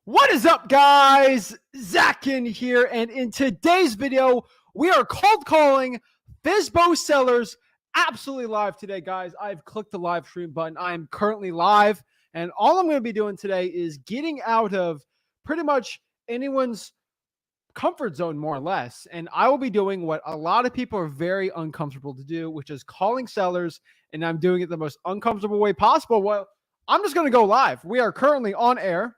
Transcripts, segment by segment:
What is up, guys? Zach Ginn here, and in today's video, we are cold calling FSBO sellers absolutely live today, guys. I've clicked the live stream button. I am currently live, and all I'm going to be doing today is getting out of pretty much anyone's comfort zone, more or less. And I will be doing what a lot of people are very uncomfortable to do, which is calling sellers, and I'm doing it the most uncomfortable way possible. Well, I'm just going to go live. We are currently on air,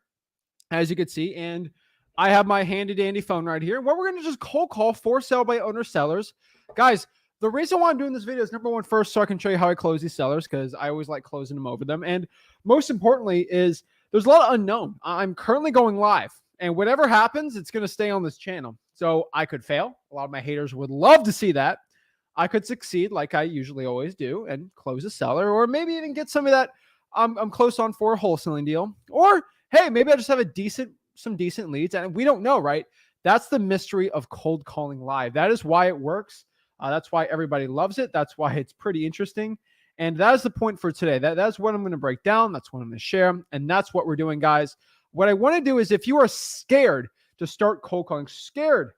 as you can see, and I have my handy dandy phone right here. What we're going to just cold call for sale by owner sellers. Guys, the reason why I'm doing this video is number one, first, so I can show you how I close these sellers, because I always like closing them over them. And most importantly is there's a lot of unknown. I'm currently going live, and whatever happens, it's going to stay on this channel. So I could fail. A lot of my haters would love to see that. I could succeed like I usually always do and close a seller, or maybe even get some of that I'm close on for a wholesaling deal, or hey, maybe I just have some decent leads, and we don't know, right? That's the mystery of cold calling live. That is why it works. That's why everybody loves it. That's why it's pretty interesting. And that is the point for today. That's what I'm going to break down. That's what I'm going to share. And that's what we're doing, guys. What I want to do is, if you are scared to start cold calling, scared,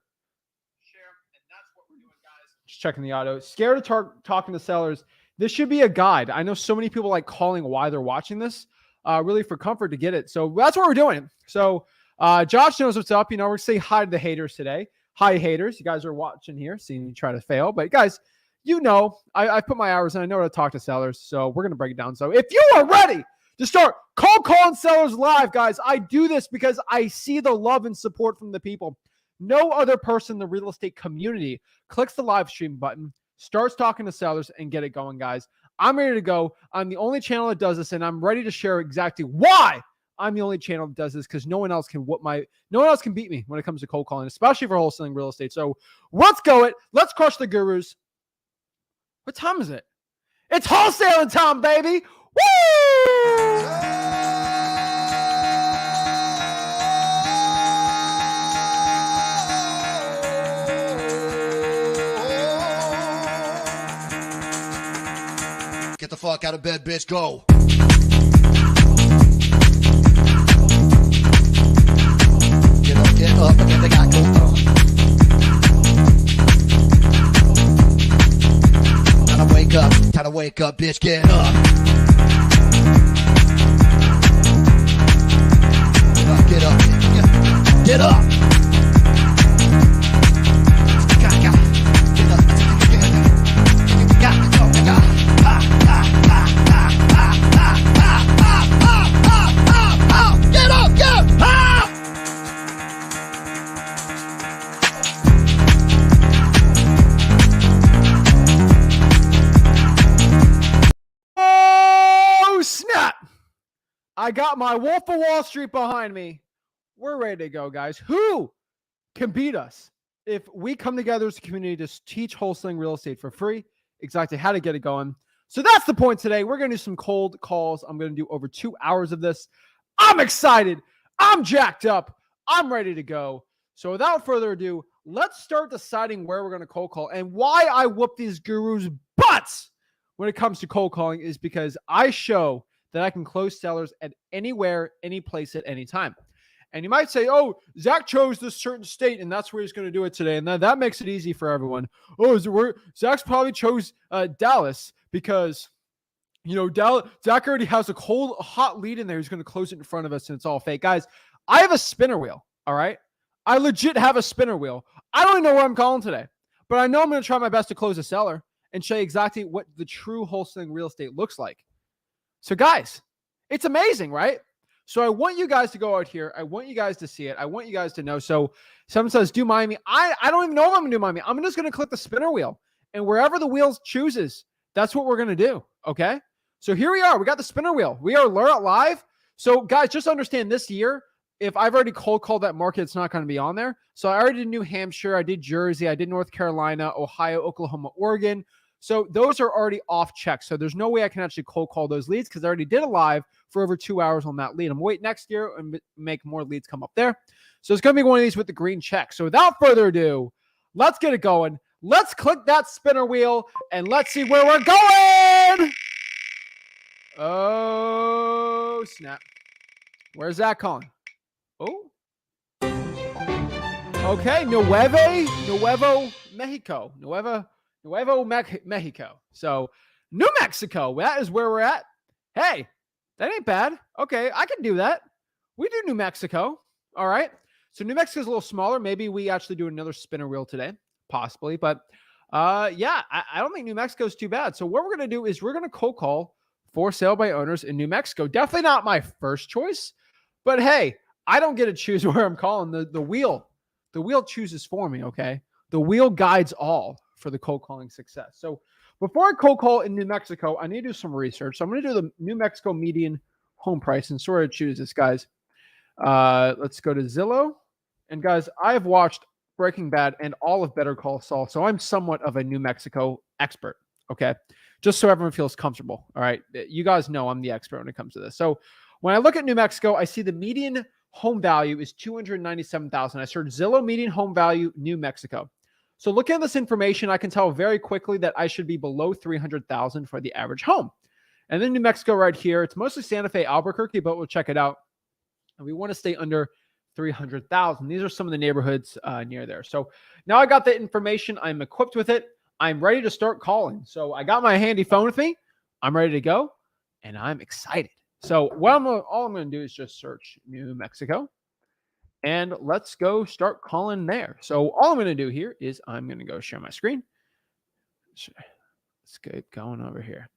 share. And that's what we're doing, guys. Just checking the auto. Scared to talking to sellers. This should be a guide. I know so many people like calling why they're watching this. Really for comfort to get it. So that's what we're doing. So Josh knows what's up. You know, we're going to say hi to the haters today. Hi, haters. You guys are watching here, seeing me try to fail. But guys, you know, I put my hours in. I know how to talk to sellers. So we're going to break it down. So if you are ready to start cold calling sellers live, guys, I do this because I see the love and support from the people. No other person in the real estate community clicks the live stream button, starts talking to sellers, and get it going, guys. I'm ready to go. I'm the only channel that does this, and I'm ready to share exactly why I'm the only channel that does this, because no one else can beat me when it comes to cold calling, especially for wholesaling real estate. So let's go it. Let's crush the gurus. What time is it? It's wholesaling time, baby. Woo! Get the fuck out of bed, bitch. Go. Get up, and then they got go. Time to wake up, bitch. Get up. Get up. Get up. I got my Wolf of Wall Street behind me. We're ready to go, guys. Who can beat us if we come together as a community to teach wholesaling real estate for free, exactly how to get it going? So that's the point today. We're going to do some cold calls. I'm going to do over 2 hours of this. I'm excited. I'm jacked up. I'm ready to go. So without further ado, let's start deciding where we're going to cold call. And why I whoop these gurus' butts when it comes to cold calling is because I show that I can close sellers at anywhere, any place, at any time. And you might say, oh, Zach chose this certain state, and that's where he's going to do it today. And that makes it easy for everyone. Oh, Zach's probably chose Dallas because, you know, Zach already has a hot lead in there. He's going to close it in front of us, and it's all fake. Guys, I have a spinner wheel, all right? I legit have a spinner wheel. I don't even know what I'm calling today, but I know I'm going to try my best to close a seller and show you exactly what the true wholesaling real estate looks like. So guys, it's amazing, right? So I want you guys to go out here. I want you guys to see it. I want you guys to know. So someone says, do Miami. I don't even know if I'm going to do Miami. I'm just going to click the spinner wheel. And wherever the wheel chooses, that's what we're going to do, okay? So here we are. We got the spinner wheel. We are live. So guys, just understand this year, if I've already cold called that market, it's not going to be on there. So I already did New Hampshire. I did Jersey. I did North Carolina, Ohio, Oklahoma, Oregon. So those are already off check. So there's no way I can actually cold call those leads because I already did a live for over 2 hours on that lead. I'm going to wait next year and make more leads come up there. So it's going to be one of these with the green check. So without further ado, let's get it going. Let's click that spinner wheel and let's see where we're going. Oh, snap. Where's that calling? Oh. Okay, Nuevo Mexico. Mexico. So, New Mexico, that is where we're at. Hey, that ain't bad. Okay, I can do that. We do New Mexico. All right. So, New Mexico's a little smaller. Maybe we actually do another spinner wheel today, possibly. But yeah, I don't think New Mexico is too bad. So, what we're going to do is we're going to cold call for sale by owners in New Mexico. Definitely not my first choice, but hey, I don't get to choose where I'm calling. The wheel chooses for me, okay? The wheel guides all for the cold calling success. So before I cold call in New Mexico, I need to do some research. So I'm going to do the New Mexico median home price and sort of choose this, guys. Let's go to Zillow. And guys, I've watched Breaking Bad and all of Better Call Saul, so I'm somewhat of a New Mexico expert, okay? Just so everyone feels comfortable, all right? You guys know I'm the expert when it comes to this. So when I look at New Mexico, I see the median home value is $297,000. I search Zillow median home value, New Mexico. So looking at this information, I can tell very quickly that I should be below $300,000 for the average home. And then New Mexico right here, it's mostly Santa Fe, Albuquerque, but we'll check it out. And we want to stay under 300,000. These are some of the neighborhoods near there. So now I got the information. I'm equipped with it. I'm ready to start calling. So I got my handy phone with me. I'm ready to go, and I'm excited. So all I'm going to do is just search New Mexico, and let's go start calling there. So all I'm going to do here is I'm going to go share my screen. Let's get going over here.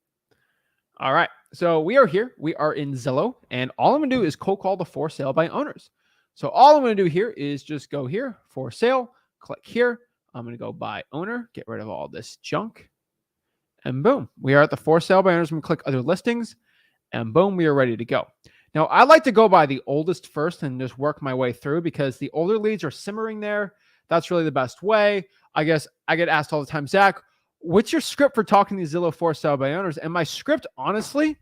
All right. So we are here. We are in Zillow, and all I'm going to do is cold call the for sale by owners. So all I'm going to do here is just go here, for sale, click here. I'm going to go by owner, get rid of all this junk, and boom, we are at the for sale by owners. I'm going to click other listings. And boom, we are ready to go. Now, I like to go by the oldest first and just work my way through because the older leads are simmering there. That's really the best way. I guess I get asked all the time, Zach, what's your script for talking to Zillow for sale by owners? And my script, honestly,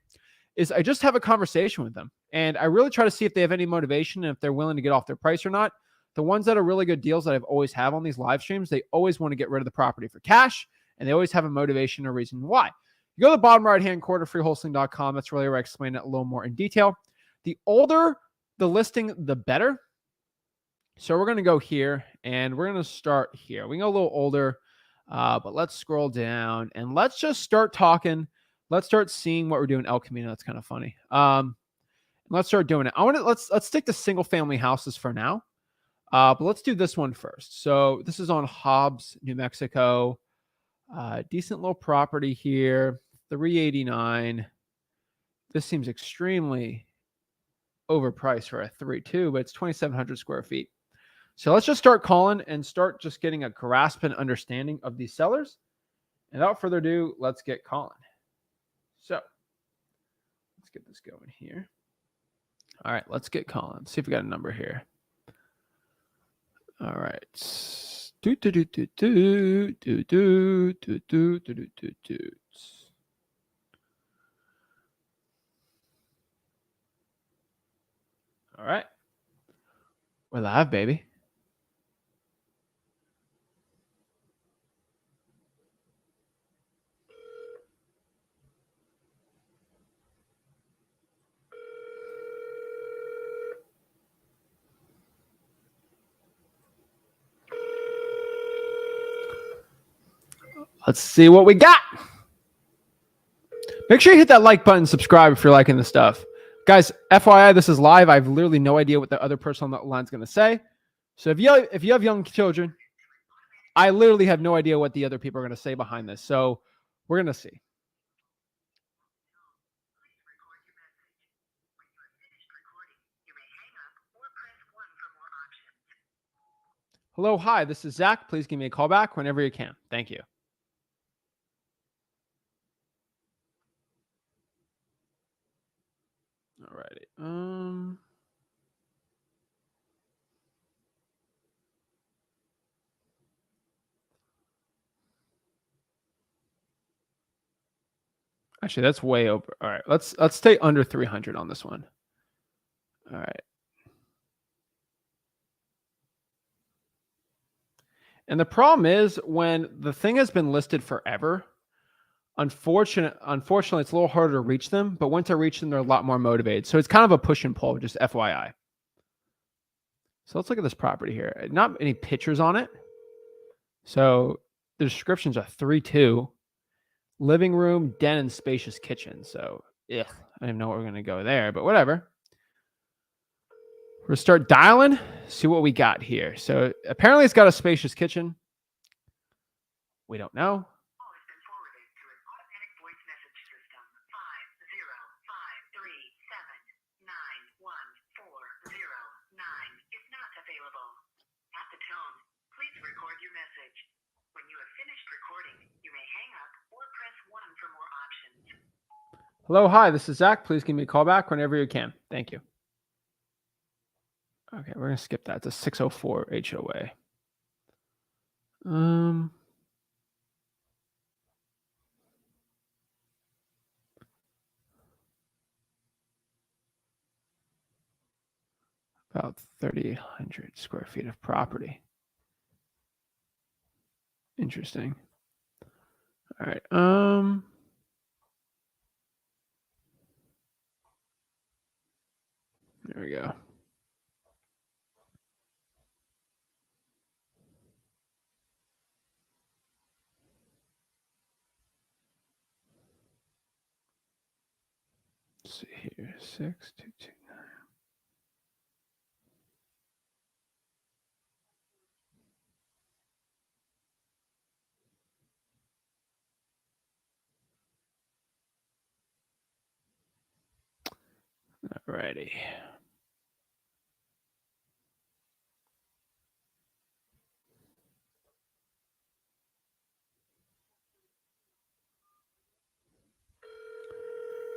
is I just have a conversation with them. And I really try to see if they have any motivation and if they're willing to get off their price or not. The ones that are really good deals that I've always have on these live streams, they always want to get rid of the property for cash, and they always have a motivation or reason why. You go to the bottom right-hand corner, freewholesaling.com. That's really where I explain it a little more in detail. The older the listing, the better. So we're going to go here, and we're going to start here. We can go a little older, but let's scroll down, and let's just start talking. Let's start seeing what we're doing. El Camino, that's kind of funny. Let's start doing it. Let's stick to single-family houses for now, but let's do this one first. So this is on Hobbs, New Mexico. Decent little property here. 389. This seems extremely overpriced for a 3.2, but it's 2,700 square feet. So let's just start calling and start just getting a grasp and understanding of these sellers. And without further ado, let's get calling. So let's get this going here. All right, let's get calling. Let's see if we got a number here. All right. All right. We're live, baby. Let's see what we got. Make sure you hit that like button, subscribe if you're liking this stuff. Guys, FYI, this is live. I have literally no idea what the other person on that line is going to say. So if you have young children, I literally have no idea what the other people are going to say behind this. So we're going to see. Hello, hi, this is Zach. Please give me a call back whenever you can. Thank you. All righty. Actually, that's way over. All right, let's stay under 300 on this one. All right. And the problem is when the thing has been listed forever, unfortunately, it's a little harder to reach them. But once I reach them, they're a lot more motivated. So it's kind of a push and pull, just FYI. So let's look at this property here. Not any pictures on it. So the descriptions are 3-2. Living room, den, and spacious kitchen. So, I didn't know what we're going to go there, but whatever. We're going to start dialing, see what we got here. So apparently it's got a spacious kitchen. We don't know. Hello, hi, this is Zach. Please give me a call back whenever you can. Thank you. Okay, we're going to skip that. It's a 604 HOA. About 3,800 square feet of property. Interesting. All right. There we go. Let's see here. 6229. Alrighty.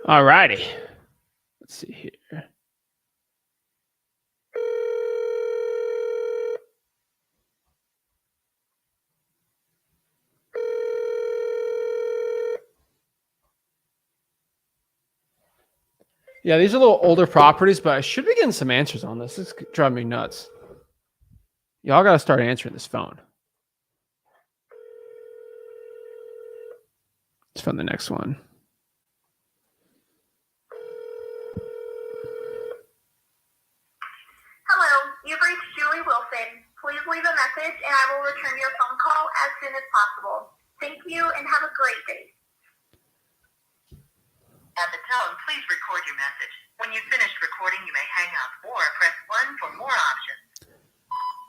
Alrighty. Let's see here. Yeah, these are a little older properties, but I should be getting some answers on this. This is driving me nuts. Y'all got to start answering this phone. Let's find the next one. Hello, you've reached Julie Wilson. Please leave a message and I will return your phone call as soon as possible. Thank you and have a great day. At the tone, please record your message. When you've finished recording, you may hang up or press 1 for more options.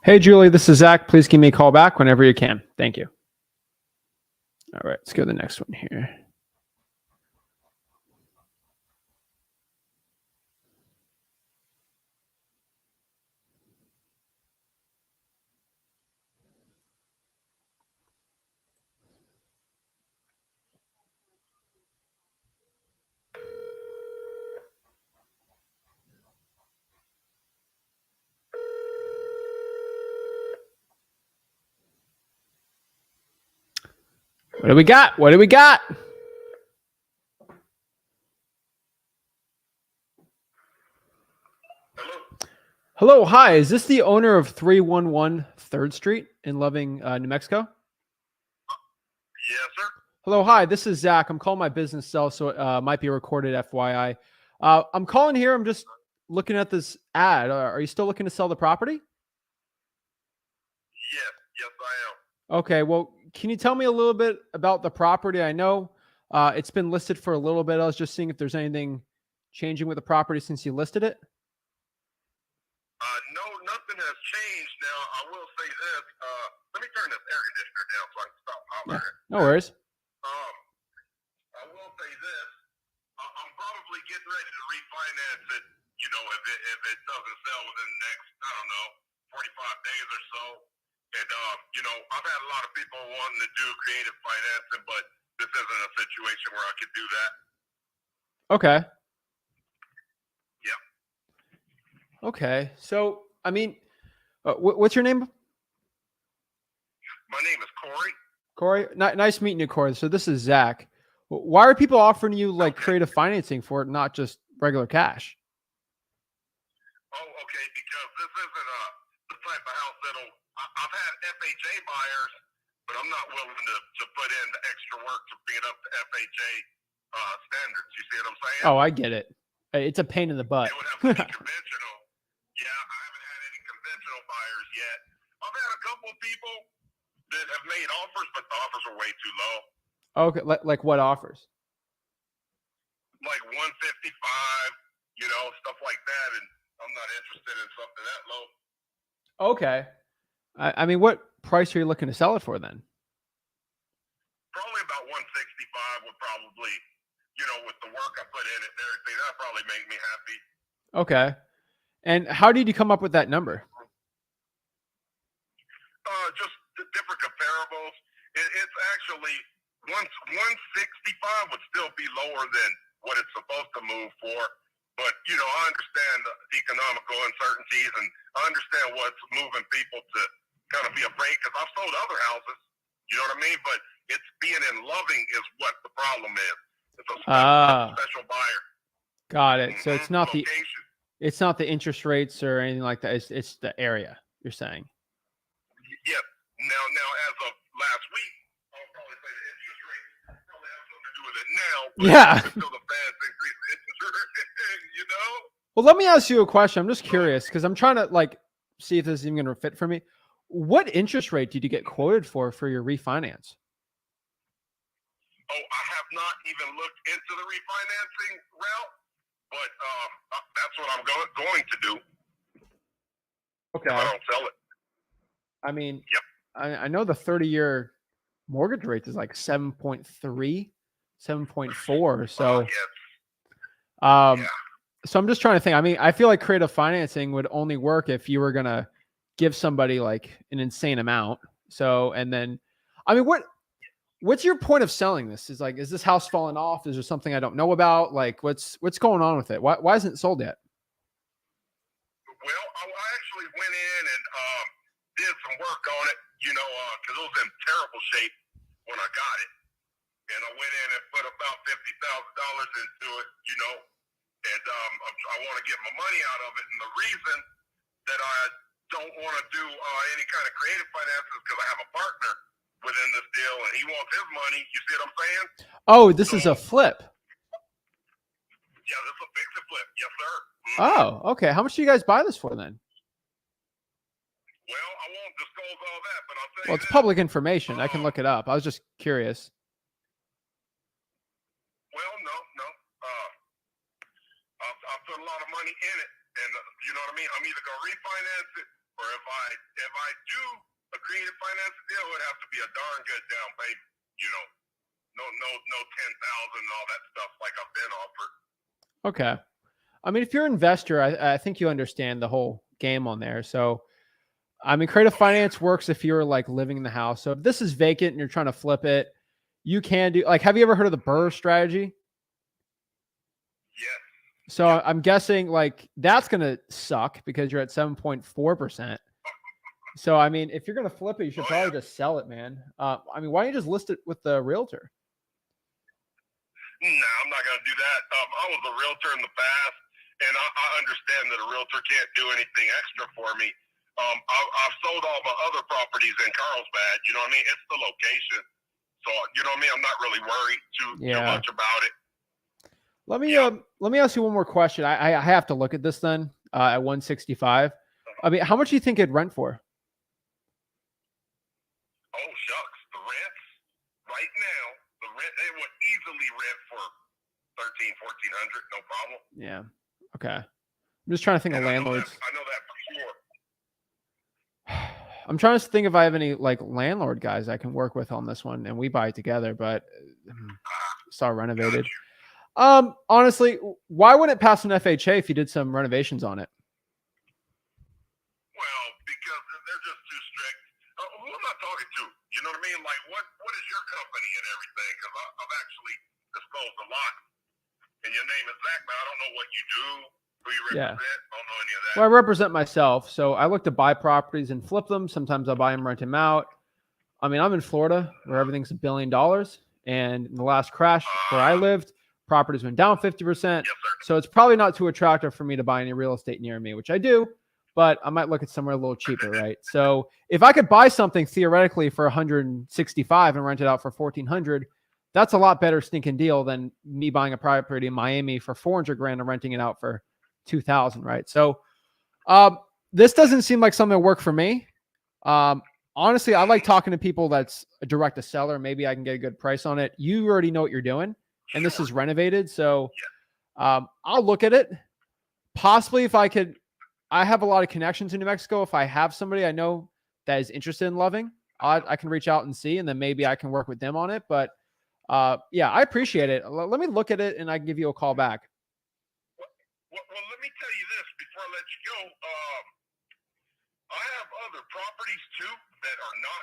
Hey, Julie, this is Zach. Please give me a call back whenever you can. Thank you. All right, let's go to the next one here. What do we got? What do we got? Hello, hi. Is this the owner of 311 3rd Street in Loving, New Mexico? Yes, sir. Hello, hi. This is Zach. I'm calling my business cell, so it might be recorded, FYI. I'm calling here. I'm just looking at this ad. Are you still looking to sell the property? Yes, I am. Okay. Well, can you tell me a little bit about the property? I know it's been listed for a little bit. I was just seeing if there's anything changing with the property since you listed it. No, nothing has changed. Now, I will say this. Let me turn this air conditioner down so I can stop hollering. No worries. I will say this. I'm probably getting ready to refinance it, you know, if it doesn't sell within the next, I don't know, 45 days or so. And, you know, I've had a lot of people wanting to do creative financing, but this isn't a situation where I could do that. Okay. Yeah. Okay. So, I mean, what's your name? My name is Corey. Corey? Nice meeting you, Corey. So this is Zach. Why are people offering you like creative financing for it, not just regular cash? Oh, okay, because this isn't the type of house that'll... I've had FHA buyers, but I'm not willing to put in the extra work to bring it up to FHA standards. You see what I'm saying? Oh, I get it. It's a pain in the butt. It would have to be conventional. Yeah, I haven't had any conventional professional buyers yet. I've had a couple of people that have made offers, but the offers are way too low. Okay, like what offers? Like 155, stuff like that, and I'm not interested in something that low. Okay. I mean, what price are you looking to sell it for then? Probably about 165 would probably, with the work I put in it and everything, that'd probably make me happy. Okay. And how did you come up with that number? Just the different comparables. It's actually 165 would still be lower than what it's supposed to move for. But, I understand the economical uncertainties, and I understand what's moving people to kind of be afraid, because I've sold other houses, you know what I mean? But it's being in Loving is what the problem is. It's a special buyer. Got it. So it's not location. It's not the interest rates or anything like that. It's the area, you're saying. Yes. Now, as of last week, I'll probably say the interest rate probably has something to do with it now. But Yeah. until the Feds increase the interest rate, Well, let me ask you a question. I'm just curious because I'm trying to see if this is even going to fit for me. What interest rate did you get quoted for your refinance? Oh, I have not even looked into the refinancing route, but that's what I'm going to do. Okay. If I don't sell it. I mean, Yep. I know the 30-year mortgage rate is like 7.3, 7.4. So, Yes. yeah. So I'm just trying to think. I mean, I feel like creative financing would only work if you were going to give somebody like an insane amount. So, and then, I mean, what's your point of selling this? Is this house falling off? Is there something I don't know about? Like, what's going on with it? Why isn't it sold yet? Well, I actually went in and did some work on it, because it was in terrible shape when I got it. And I went in and put about $50,000 into it, and I want to get my money out of it. And the reason that I don't want to do any kind of creative finances is because I have a partner within this deal, and he wants his money. You see what I'm saying? Oh, this is a flip. Yeah, this is a fix and flip. Yes, sir. Mm-hmm. Oh, okay. How much do you guys buy this for then? Well, I won't disclose all that, but I'll tell you. Well, it's public information. I can look it up. I was just curious. Well, no. I put a lot of money in it, and you know what I mean. I'm either gonna refinance it, or if I do a creative finance deal, it would have to be a darn good down payment. No 10,000 and all that stuff like I've been offered. Okay. I mean, if you're an investor, I think you understand the whole game on there. So, I mean, creative finance works if you're living in the house. So if this is vacant and you're trying to flip it, you can do have you ever heard of the BRRRR strategy? Yes. So I'm guessing that's going to suck because you're at 7.4%. So, I mean, if you're going to flip it, you should probably just sell it, man. I mean, why don't you just list it with the realtor? No, I'm not going to do that. I was a realtor in the past, and I understand that a realtor can't do anything extra for me. I've sold all my other properties in Carlsbad. You know what I mean? It's the location. So, you know what I mean? I'm not really worried too much about it. Let me ask you one more question. I have to look at this then at 165. I mean, how much do you think it'd rent for? Oh, shucks. The rent right now, it would easily rent for $1,300-$1,400, no problem. Yeah. Okay. I'm just trying to think of landlords. I know that for sure. I'm trying to think if I have any landlord guys I can work with on this one and we buy it together, but it's all renovated. Honestly, why wouldn't it pass an FHA if you did some renovations on it? Well, because they're just too strict. Who am I talking to? You know what I mean? What is your company and everything? Because I've actually disclosed a lot. And your name is Zach, but I don't know what you do, who you represent. I don't know any of that. Well, I represent myself. So I look to buy properties and flip them. Sometimes I buy them, rent them out. I mean, I'm in Florida where everything's $1 billion. And in the last crash where I lived, properties went down 50%. Yes, so it's probably not too attractive for me to buy any real estate near me, which I do, but I might look at somewhere a little cheaper, right? So if I could buy something theoretically for 165 and rent it out for 1,400, that's a lot better stinking deal than me buying a property in Miami for 400 grand and renting it out for 2,000, right? So this doesn't seem like something that work for me. Honestly, I like talking to people that's a direct to seller. Maybe I can get a good price on it. You already know what you're doing, and this is renovated, so I'll look at it. Possibly, if I could, I have a lot of connections in New Mexico. If I have somebody I know that is interested in loving, I can reach out and see, and then maybe I can work with them on it. But yeah, I appreciate it. Let me look at it, and I can give you a call back. Well, let me tell you this before I let you go. I have other properties too that are not,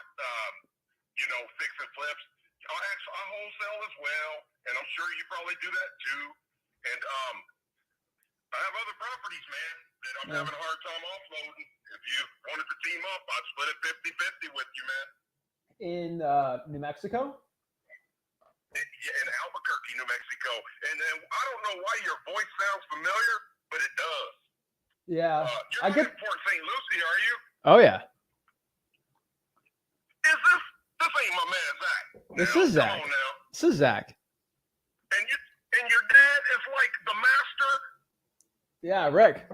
fix and flips. I wholesale as well, and I'm sure you probably do that too. And I have other properties, man, that I'm having a hard time offloading. If you wanted to team up, I'd split it 50-50 with you, man. In New Mexico? Yeah, in Albuquerque, New Mexico. And then I don't know why your voice sounds familiar, but it does. Yeah. You're in Port St. Lucie, are you? Oh, yeah. This ain't my man, Zach. This Now, is Zach. Come on now. This is Zach. And your dad is like the master. Yeah, Rick.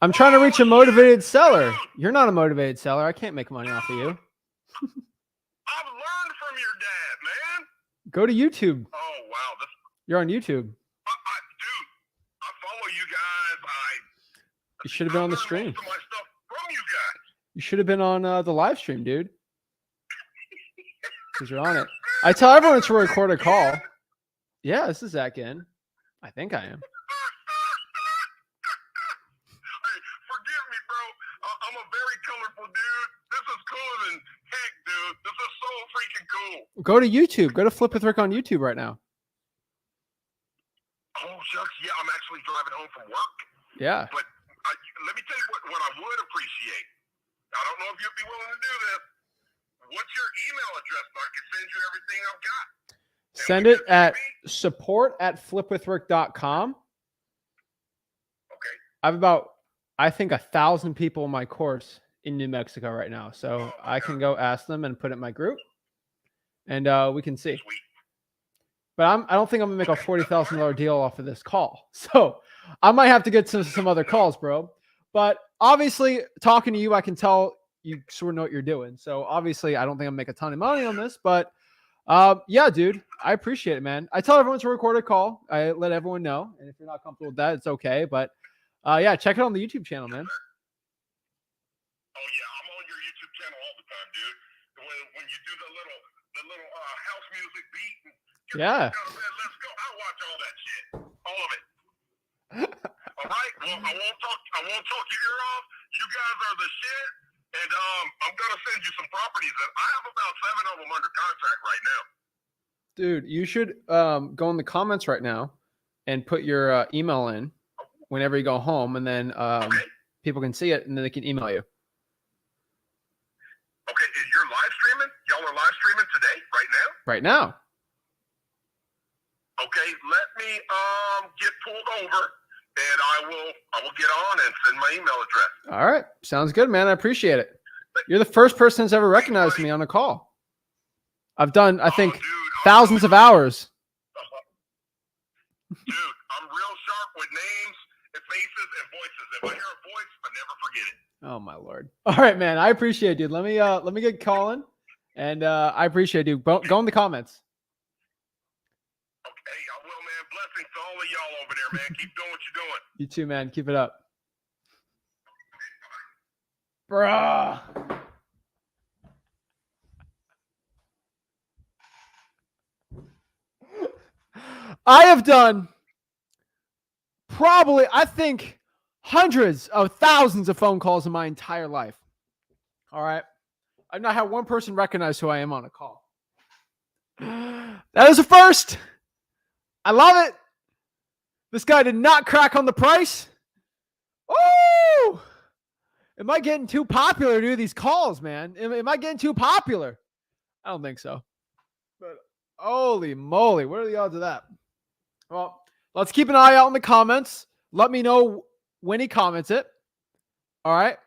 I'm trying to reach a motivated seller. You're not a motivated seller. I can't make money off of you. I've learned from your dad, man. Go to YouTube. Oh, wow. You're on YouTube. Dude, I follow you guys. You should have been on the learned stream. most of my stuff from you guys. You should have been on the live stream, dude. Because you're on it. I tell everyone to record a call. Yeah, this is Zach Ginn. I think I am. Hey, forgive me, bro. I'm a very colorful dude. This is cooler than heck, dude. This is so freaking cool. Go to YouTube. Go to Flip with Rick on YouTube right now. Oh, shucks. Yeah, I'm actually driving home from work. Yeah. But let me tell you what I would appreciate. I don't know if you'd be willing to do this. What's your email address so I can send you everything I've got? Send it at support@flipwithrick.com. Okay. I have about, I think, 1,000 people in my course in New Mexico right now. So I can go ask them and put it in my group, and we can see. Sweet. But I don't think I'm gonna make a $40,000 deal off of this call. So I might have to get some other calls, bro. But obviously, talking to you, I can tell you sort of know what you're doing. So obviously, I don't think I'm gonna make a ton of money on this, but yeah, dude, I appreciate it, man. I tell everyone to record a call. I let everyone know, and if you're not comfortable with that, it's okay. But yeah, check it on the YouTube channel, man. Oh yeah, I'm on your YouTube channel all the time, dude. When you do the little house music beat. Yeah. Let's go. I watch all that shit. All of it. All right. Well, I won't talk your ear off. You guys are the shit. And I'm gonna send you some properties that I have about 7 of them under contract right now. Dude, you should go in the comments right now and put your email in whenever you go home, and then people can see it, and then they can email you. Okay, you're live streaming? Y'all are live streaming today, right now? Right now. Okay, let me get pulled over, and I will get on and send my email address. All right. Sounds good, man. I appreciate it. You're the first person that's ever recognized me on a call. I've done, I think, thousands of hours. Dude, I'm real sharp with names and faces and voices. If I hear a voice, I never forget it. Oh my Lord. All right, man. I appreciate it, dude. Let me get calling, and I appreciate you. Go in the comments. Okay, I will, man. Blessings to all of y'all over there, man. Keep doing what you're doing. You too, man. Keep it up. Bruh. I have done probably, I think, hundreds of thousands of phone calls in my entire life. All right. I've not had one person recognize who I am on a call. That is a first. I love it. This guy did not crack on the price. Oh, am I getting too popular to do these calls, man? Am I getting too popular? I don't think so. But holy moly, what are the odds of that? Well, let's keep an eye out in the comments. Let me know when he comments it. All right.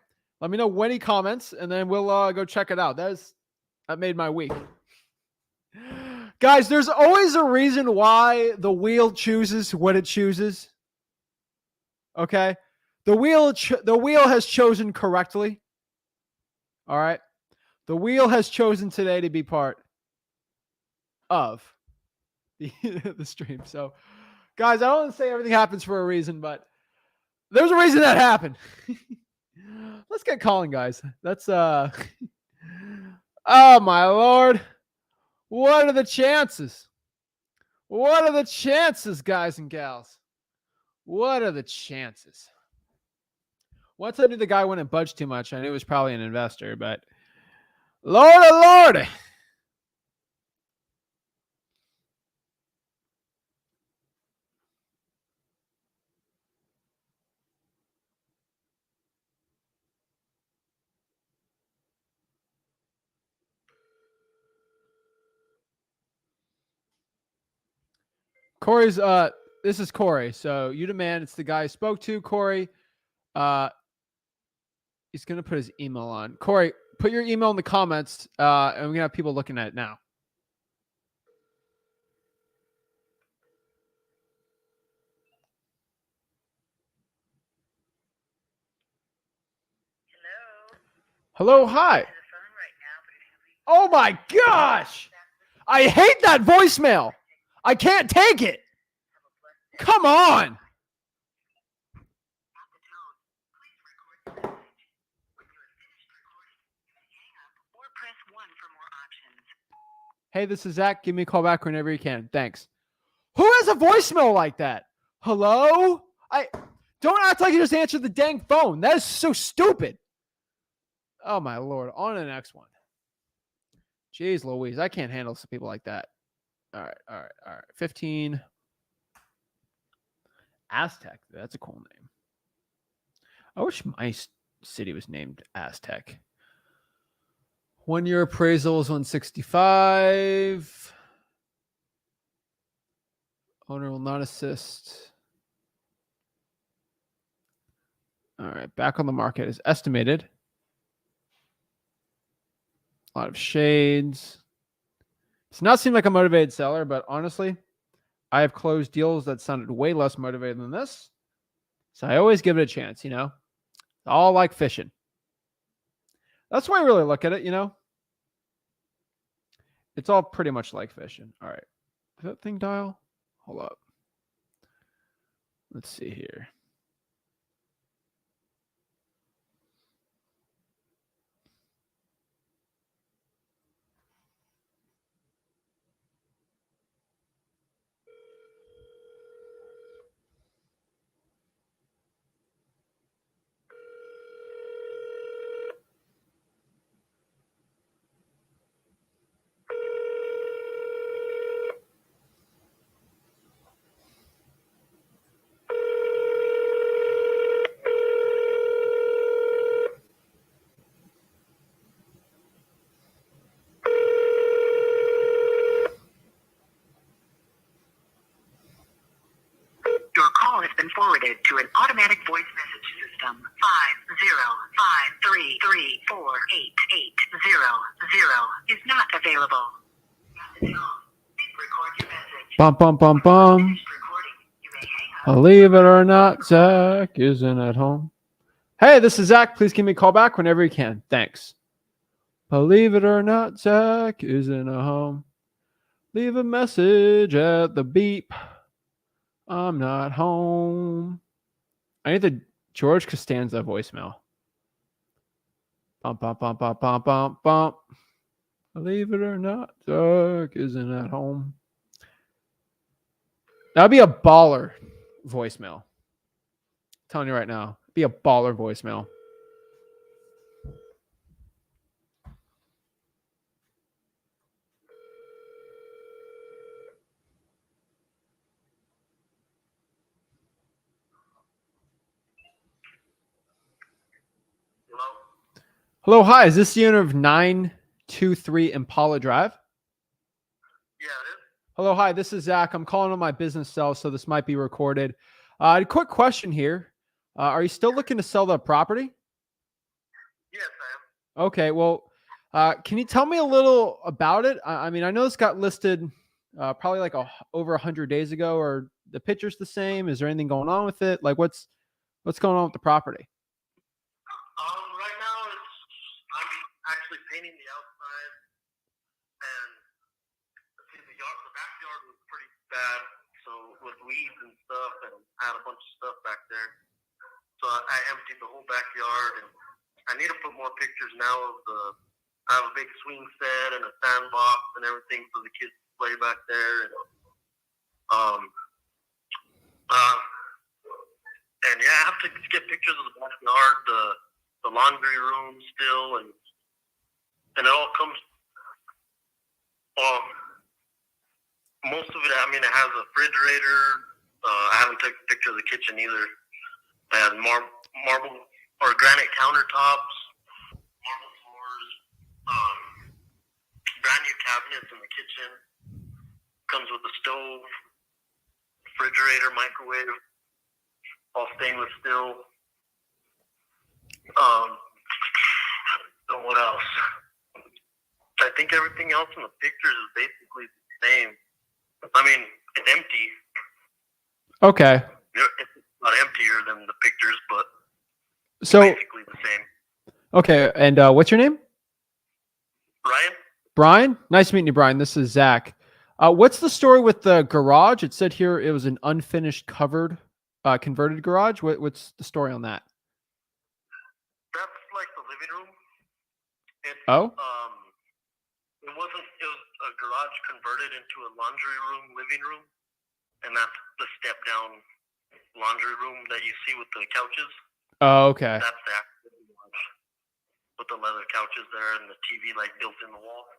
Let me know when he comments, and then we'll go check it out. That made my week. Guys, there's always a reason why the wheel chooses what it chooses. Okay? The wheel has chosen correctly. All right. The wheel has chosen today to be part of the, the stream. So, guys, I don't want to say everything happens for a reason, but there's a reason that happened. Let's get calling, guys. That's oh my Lord. What are the chances? What are the chances, guys and gals? What are the chances? Once I knew the guy wouldn't budge too much, I knew it was probably an investor, but Lord, oh Lord. Corey's this is Corey. So you demand it's the guy I spoke to. Corey, he's gonna put his email on. Corey, put your email in the comments, and we're gonna have people looking at it now. Hello, hi. Oh my gosh! I hate that voicemail. I can't take it. Come on. Hey, this is Zach. Give me a call back whenever you can. Thanks. Who has a voicemail like that? Hello? I don't act like you just answered the dang phone. That is so stupid. Oh my Lord. On to the next one. Jeez Louise. I can't handle some people like that. All right. 15. Aztec. That's a cool name. I wish my city was named Aztec. 1 year appraisal is 165. Owner will not assist. All right. Back on the market is estimated. A lot of shades. Does not seem like a motivated seller, but honestly, I have closed deals that sounded way less motivated than this. So I always give it a chance, you know. All like fishing. That's why I really look at it, you know. It's all pretty much like fishing. All right. Is that thing dial? Hold up. Let's see here. Your call has been forwarded to an automatic voice message system. 505334880 is not available. At the tone, record your message. Bum, bum, bum, bum. Finished recording. You may hang up. Believe it or not, Zach isn't at home. Hey, this is Zach. Please give me a call back whenever you can. Thanks. Believe it or not, Zach isn't at home. Leave a message at the beep. I'm not home. I need the George Costanza voicemail. Bump, bump, bump, bump, bump, bump, bump. Believe it or not, Zach isn't at home. That'd be a baller voicemail. I'm telling you right now. Be a baller voicemail. Hello, hi. Is this the owner of 923 Impala Drive? Yeah, it is. Hello, hi. This is Zach. I'm calling on my business cell, so this might be recorded. A quick question here. Are you still looking to sell the property? Yes, I am. Okay, well, can you tell me a little about it? I mean, I know this got listed probably like over 100 days ago. Or the picture's the same? Is there anything going on with it? Like, what's What's going on with the property? Right now I'm actually painting the outside, and see the backyard was pretty bad, so with weeds and stuff, and I had a bunch of stuff back there. So I emptied the whole backyard, and I need to put more pictures now of I have a big swing set and a sandbox and everything for the kids to play back there, and yeah, I have to get pictures of the backyard, the laundry room still, and it all comes. Most of it, I mean, it has a refrigerator. I haven't taken a picture of the kitchen either. It has marble or granite countertops, marble floors, brand new cabinets in the kitchen. Comes with a stove, refrigerator, microwave, all stainless steel. What else? I think everything else in the pictures is basically the same. I mean, it's empty. Okay. It's not emptier than the pictures, but So basically the same. okay, and what's your name? Ryan? Brian. Nice meeting you, Brian. This is Zach. What's the story with the garage? It said here it was an unfinished converted garage. What's the story on that? That's like the living room. Oh. It was a garage converted into a laundry room, living room, and that's the step down laundry room that you see with the couches. Oh, okay. That's the actual garage with the leather couches there and the TV like built in the wall.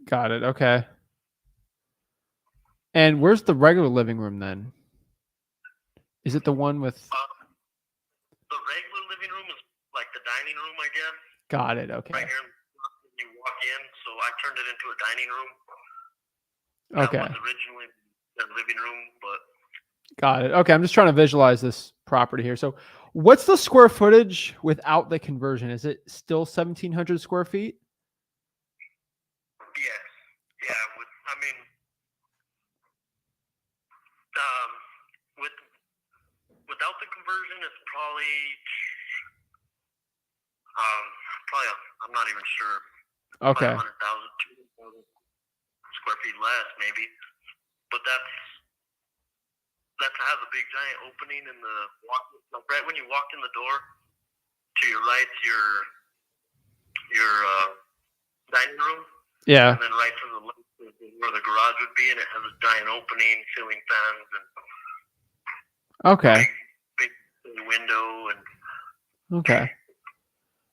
Got it. Okay. And where's the regular living room then? Is it the one with? The regular living room is like the dining room, I guess. Got it. Okay. Right here, when you walk in, so I turned it into a dining room. Okay. That was originally the living room, but Got it. Okay. I'm just trying to visualize this property here. So what's the square footage without the conversion? Is it still 1,700 square feet? yes, yeah. Without the conversion, it's probably I'm not even sure. Okay. 100,000, 200,000 square feet less, maybe. But that has a big giant opening in the like right when you walk in the door. To your right's your dining room. Yeah. And then right to the left is where the garage would be, and it has a giant opening, ceiling fans, and Okay. big window, and Okay.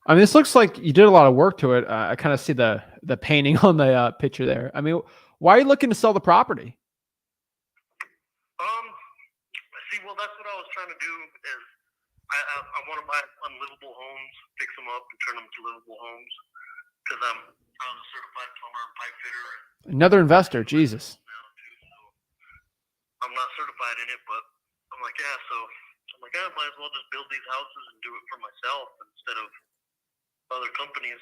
I mean, this looks like you did a lot of work to it. I kind of see the painting on the picture there. I mean, why are you looking to sell the property? see, well, that's what I was trying to do. Is I want to buy unlivable homes, fix them up, and turn them to livable homes. Because I was a certified plumber and pipe fitter. Another investor. Jesus. I'm not certified in it, but I'm like, yeah. So I'm like, I might as well just build these houses and do it for myself instead of other companies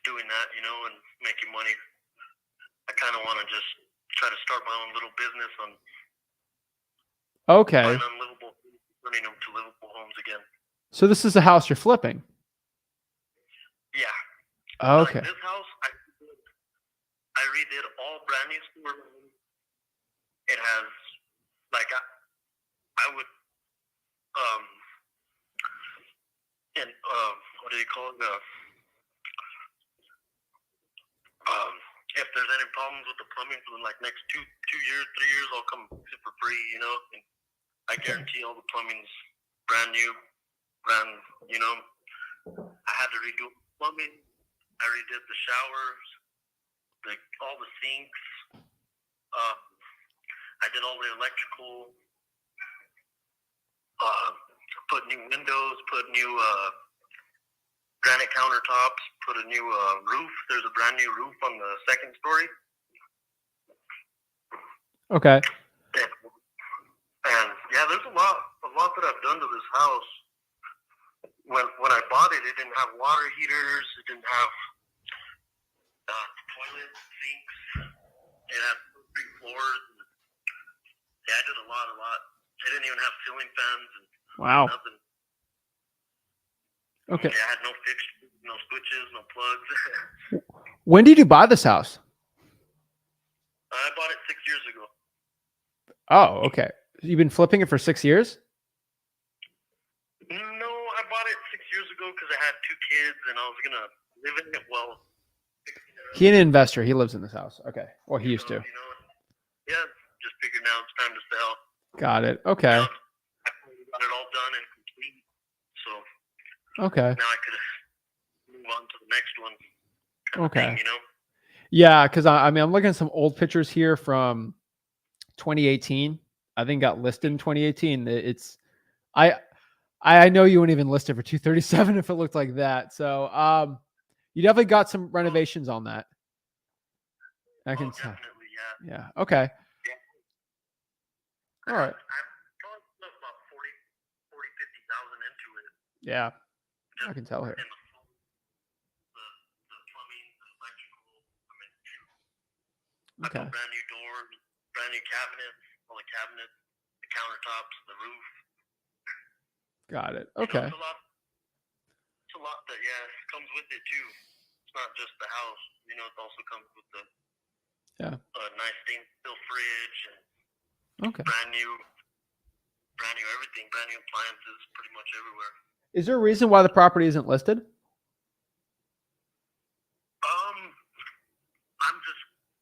doing that, and making money. I kind of want to just try to start my own little business on Okay. buying unlivable, turning them to livable homes again. So this is a house you're flipping. Yeah. Okay. Like this house, I redid all brand new store rooms. It has, like, I would, what do you call it? If there's any problems with the plumbing for the next 2 years, 3 years, I'll come fix it for free, And I guarantee all the plumbing's brand new, I had to redo plumbing. I redid the showers, all the sinks. I did all the electrical. Put new windows, put new granite countertops, put a new roof. There's a brand new roof on the second story. Okay. And yeah, there's a lot that I've done to this house. When I bought it, it didn't have water heaters. It didn't have toilet sinks. It had 3 floors. Yeah, I did a lot. It didn't even have ceiling fans. And Wow. Nothing. Okay. Yeah, I had no fixtures, no switches, no plugs. When did you buy this house? I bought it 6 years ago. Oh, okay. You've been flipping it for 6 years? No, I bought it 6 years ago because I had 2 kids and I was gonna live in it well. He an investor. He lives in this house. Okay. Or he used to. You know, yeah, just figured now it's time to sell. Got it. Okay. Now I got it all done and complete, so Okay. now I could move on to the next one. kind of Okay. thing, you know. Yeah, because I mean, I'm looking at some old pictures here from 2018. I think got listed in 2018. It's I know you wouldn't even list it for 237 if it looked like that. So you definitely got some renovations on that. I can tell. Definitely, yeah. Yeah. Okay. Yeah. All right. I probably put about 50,000 into it. Yeah. I can tell here. In the plumbing, the electrical. I mean, I Okay. put brand new doors, brand new cabinets, all the cabinets, the countertops, the roof. Got it. You know, Okay. it's a lot that comes with it too. It's not just the house. You know, it also comes with the nice stainless steel fridge and Okay. brand new everything, brand new appliances, pretty much everywhere. Is there a reason why the property isn't listed?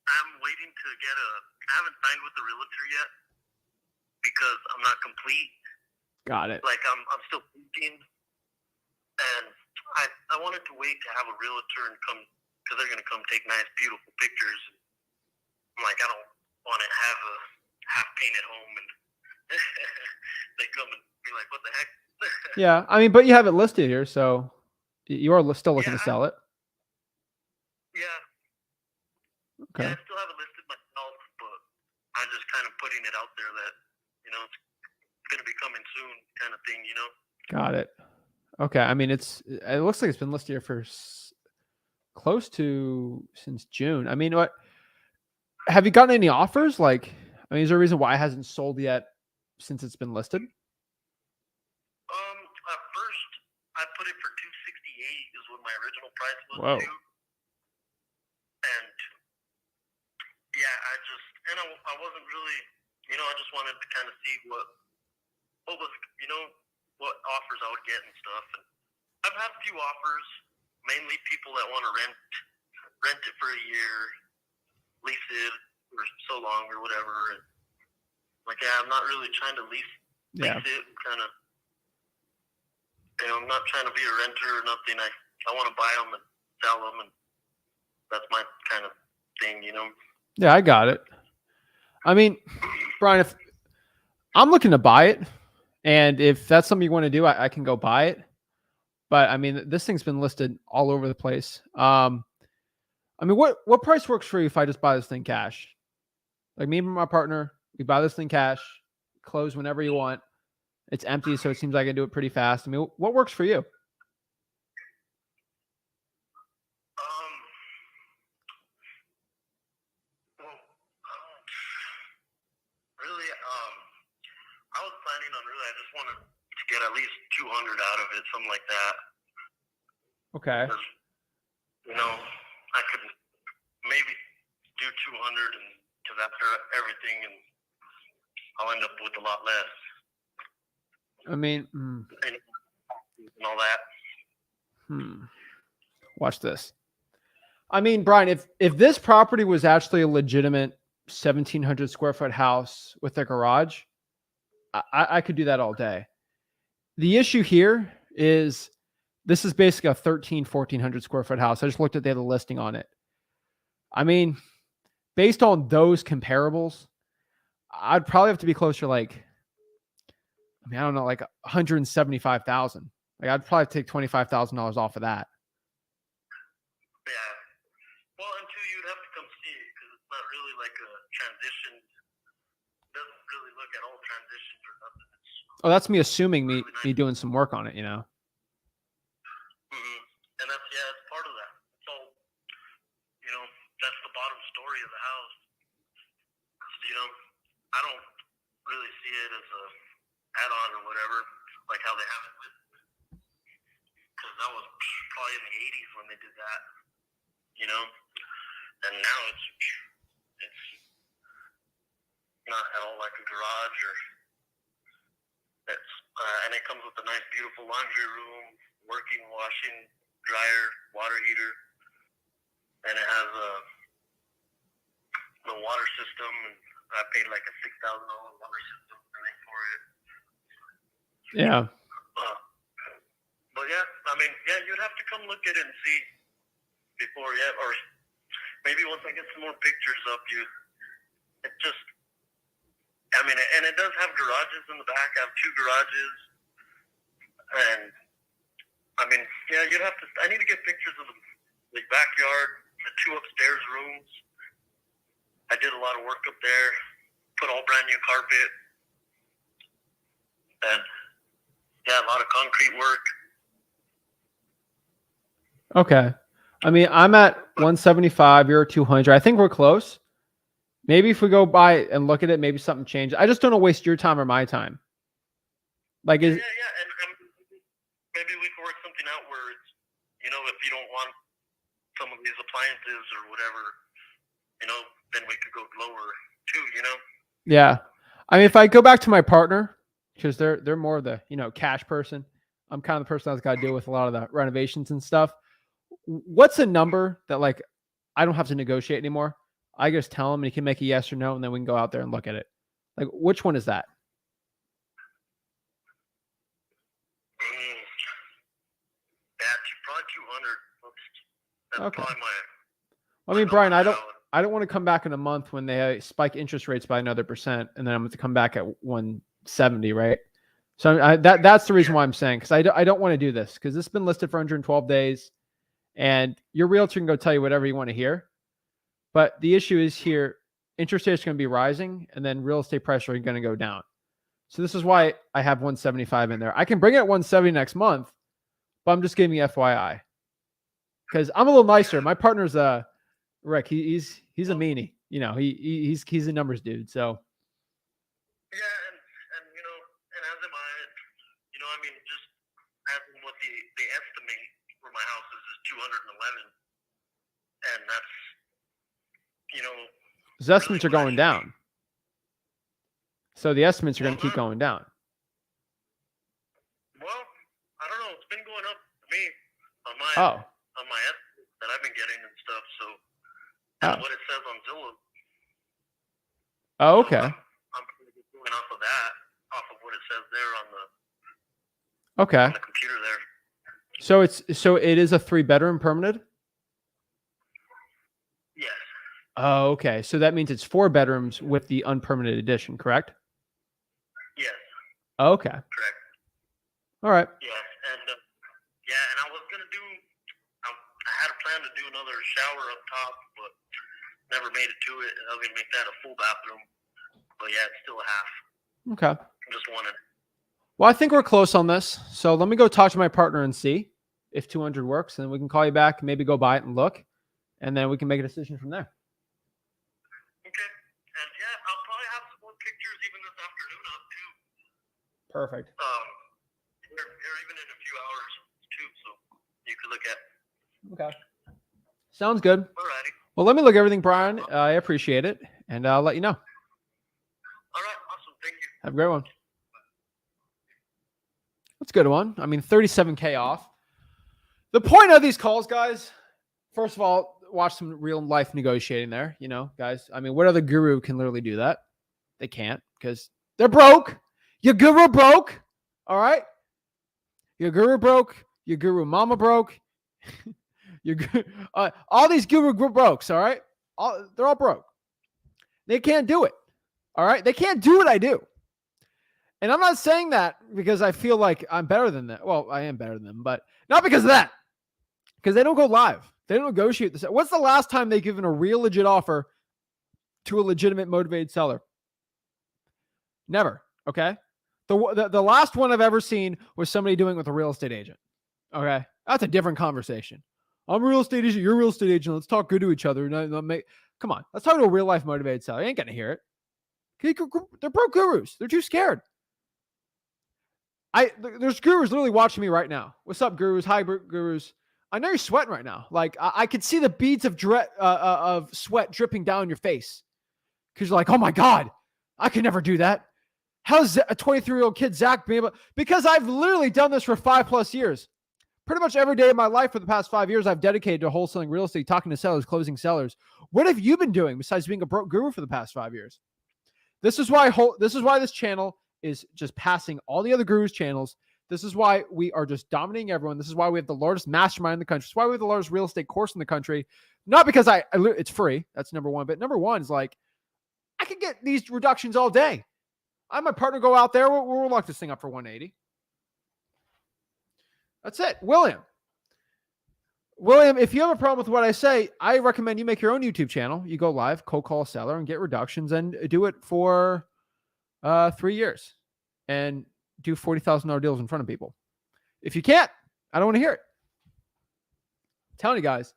I'm waiting to get I haven't signed with the realtor yet because I'm not complete. Got it. Like I'm still thinking, and I wanted to wait to have a realtor and come because they're gonna come take nice, beautiful pictures. I'm like, I don't want to have a half painted home and they come and be like, what the heck? Yeah. I mean, but you have it listed here, so you are still looking to sell it. Yeah. Okay. Yeah, I still have it listed myself, but I'm just kind of putting it out there that, you know, it's going to be coming soon kind of thing, you know? Got it. Okay. I mean, it looks like it's been listed here for close to since June. I mean, what have you gotten any offers? Like, I mean, is there a reason why it hasn't sold yet since it's been listed? At first, I put it for 268 is what my original price was. Whoa. Too. And yeah, I wasn't really, you know, I just wanted to kind of see what was, you know, what offers I would get and stuff. And I've had a few offers, mainly people that want to rent it for a year, lease it for so long or whatever. And like, yeah, I'm not really trying to lease it. Kind of, you know, I'm not trying to be a renter or nothing. I want to buy them and sell them, and that's my kind of thing, you know. Yeah, I got it. I mean, Brian, if I'm looking to buy it, and if that's something you want to do, I can go buy it. But I mean, this thing's been listed all over the place. I mean, what price works for you if I just buy this thing cash? Like me and my partner, we buy this thing cash, close whenever you want. It's empty, so it seems like I can do it pretty fast. I mean, what works for you? Really, I was planning on I just wanted to get at least 200 out of it, something like that. Okay. You know, I could maybe do 200 and because after everything, and I'll end up with a lot less. I mean, and all that. Watch this. I mean, Brian, if this property was actually a legitimate 1,700 square foot house with a garage, I could do that all day. The issue here is this is basically a 1,400 square foot house. I just looked at the other listing on it. I mean, based on those comparables, I'd probably have to be closer like, I mean, I don't know, like 175,000. Like I'd probably take $25,000 off of that. Yeah. Well, until you'd have to come see it because it's not really like a transition. It doesn't really look at all transitions or nothing. Oh, that's me assuming me doing some work on it, you know. And that's part of that. It's all, you know, that's the bottom story of the house. You know, I don't really see it as a add-on or whatever. like how they have it with, because that was probably in the 80s when they did that, you know, and now it's not at all like a garage or it's and it comes with a nice beautiful laundry room, working washing dryer, water heater, and it has the water system, and I paid like a $6,000 water system for it. Yeah. But yeah, I mean, yeah, you'd have to come look at it and see before, yeah, or maybe once I get some more pictures up, it just, I mean, and it does have garages in the back. I have 2 garages, and I mean, yeah, you'd have to, I need to get pictures of the backyard, the 2 upstairs rooms. I did a lot of work up there, put all brand new carpet, and yeah, a lot of concrete work. Okay. I mean, I'm at 175. You're at 200. I think we're close. Maybe if we go by and look at it, maybe something changed. I just don't want to waste your time or my time. Like, Yeah, and maybe we can work something out where it's, you know, if you don't want some of these appliances or whatever, you know, then we could go lower too, you know? yeah. I mean, if I go back to my partner, because they're more of the, you know, cash person. I'm kind of the person that's got to deal with a lot of the renovations and stuff. What's a number that, like, I don't have to negotiate anymore? I just tell him and he can make a yes or no, and then we can go out there and look at it. Like, which one is that? That's probably 200. That's Okay. probably my. I mean, Brian, I don't want to come back in a month when they spike interest rates by another %, and then I'm going to come back at 170, right? So that's the reason why I'm saying, because I don't want to do this, because this has been listed for 112 days, and your realtor can go tell you whatever you want to hear. But the issue is here, interest rates are going to be rising, and then real estate prices are going to go down. So this is why I have 175 in there. I can bring it at 170 next month, but I'm just giving you FYI, because I'm a little nicer. My partner's Rick. He's a meanie. You know, he's a numbers dude. So Yeah, and you know, and as am I. You know, I mean, just having what the estimate for my house is 211, and that's, you know, his estimates are going down. So the estimates are going to keep going down. Well, I don't know. It's been going up for me on my estimate that I've been getting and stuff. So that's what it says on Zillow. Oh, okay. I'm going off of that, off of what it says there on the computer there. So it is a 3-bedroom permanent? Yes. Oh, okay. So that means it's 4 bedrooms with the unpermitted addition, correct? Yes. Oh, okay. Correct. All right. Yeah, and I was gonna do. I had a plan to do another shower up top, but never made it to it. I was gonna make that a full bathroom, but yeah, it's still a half. Okay. I'm just wanted. Well, I think we're close on this. So let me go talk to my partner and see if 200 works, and then we can call you back, maybe go by it and look, and then we can make a decision from there. Okay. And yeah, I'll probably have some more pictures even this afternoon up too. Perfect. Or even in a few hours too, so you can look at. Okay. Sounds good. Alrighty. Well, let me look at everything, Brian. I appreciate it, and I'll let you know. All right. Awesome. Thank you. Have a great one. That's a good one. I mean, 37K off. The point of these calls, guys, first of all, watch some real life negotiating there. You know, guys, I mean, what other guru can literally do that? They can't, because they're broke. Your guru broke. All right. Your guru broke. Your guru mama broke. All these guru brokes. All right. They're all broke. They can't do it. All right. They can't do what I do. And I'm not saying that because I feel like I'm better than that. Well, I am better than them, but not because of that. Because they don't go live. They don't negotiate this. What's the last time they've given a real legit offer to a legitimate motivated seller? Never. Okay. The last one I've ever seen was somebody doing it with a real estate agent. Okay. That's a different conversation. I'm a real estate agent. You're a real estate agent. Let's talk good to each other. Come on. Let's talk to a real life motivated seller. You ain't going to hear it. They're broke gurus. They're too scared. There's gurus literally watching me right now. What's up, gurus? Hi, gurus. I know you're sweating right now. Like I could see the beads of sweat dripping down your face because you're like, oh my god, I could never do that. How's a 23-year-old kid Zach be able? Because I've literally done this for 5+ years. Pretty much every day of my life for the past 5 years, I've dedicated to wholesaling real estate, talking to sellers, closing sellers. What have you been doing besides being a broke guru for the past 5 years? This is why this channel is just passing all the other gurus' channels. This is why we are just dominating everyone. This is why we have the largest mastermind in the country. This is why we have the largest real estate course in the country. Not because it's free. That's number one. But number one is like, I could get these reductions all day. I have my partner go out there. We'll lock this thing up for 180. That's it. William, if you have a problem with what I say, I recommend you make your own YouTube channel. You go live, cold call a seller, and get reductions, and do it for 3 years, and do $40,000 deals in front of people. If you can't, I don't want to hear it. I'm telling you guys,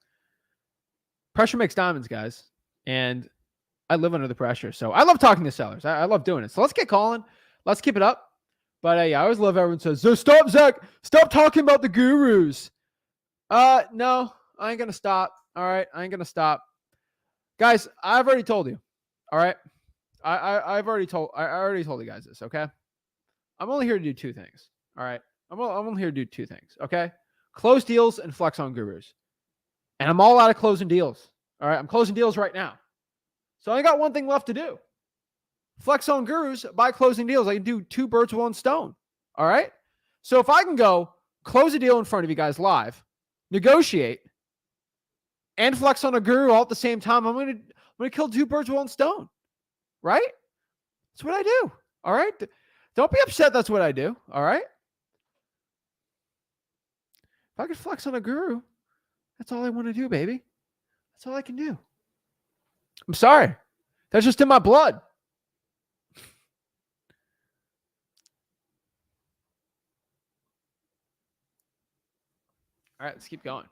pressure makes diamonds, guys, and I live under the pressure. So I love talking to sellers. I love doing it. So let's get calling. Let's keep it up. But yeah, I always love everyone says, so stop, Zach. Stop talking about the gurus. No, I ain't going to stop. All right. I ain't going to stop. Guys, I've already told you. All right. I already told you guys this. Okay. I'm only here to do 2 things. All right. I'm only here to do 2 things. Okay. Close deals and flex on gurus. And I'm all out of closing deals. All right. I'm closing deals right now. So I got one thing left to do. Flex on gurus by closing deals. I can do 2 birds with 1 stone. All right. So if I can go close a deal in front of you guys live, negotiate, and flex on a guru all at the same time, I'm gonna kill 2 birds with 1 stone. Right? That's what I do. All right. Don't be upset. That's what I do. All right. If I could flex on a guru, that's all I want to do, baby. That's all I can do. I'm sorry. That's just in my blood. All right, let's keep going.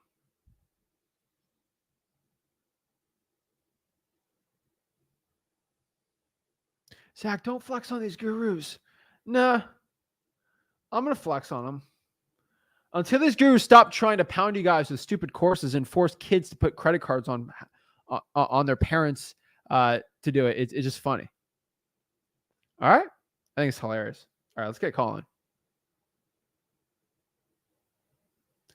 Zach, don't flex on these gurus. Nah, I'm going to flex on them. Until these gurus stop trying to pound you guys with stupid courses and force kids to put credit cards on their parents to do it. It's just funny. All right? I think it's hilarious. All right, let's get calling.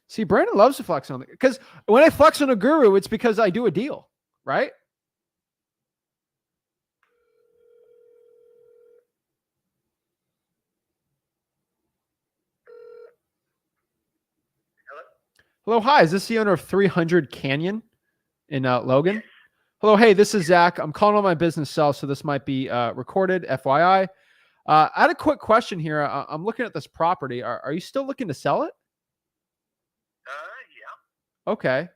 See, Brandon loves to flex on it. Because when I flex on a guru, it's because I do a deal, right? Hello, hi. Is this the owner of 300 Canyon in Logan? Hello, hey, this is Zach. I'm calling on my business cell, so this might be recorded, FYI. I had a quick question here. I'm looking at this property. Are you still looking to sell it? Yeah. Okay.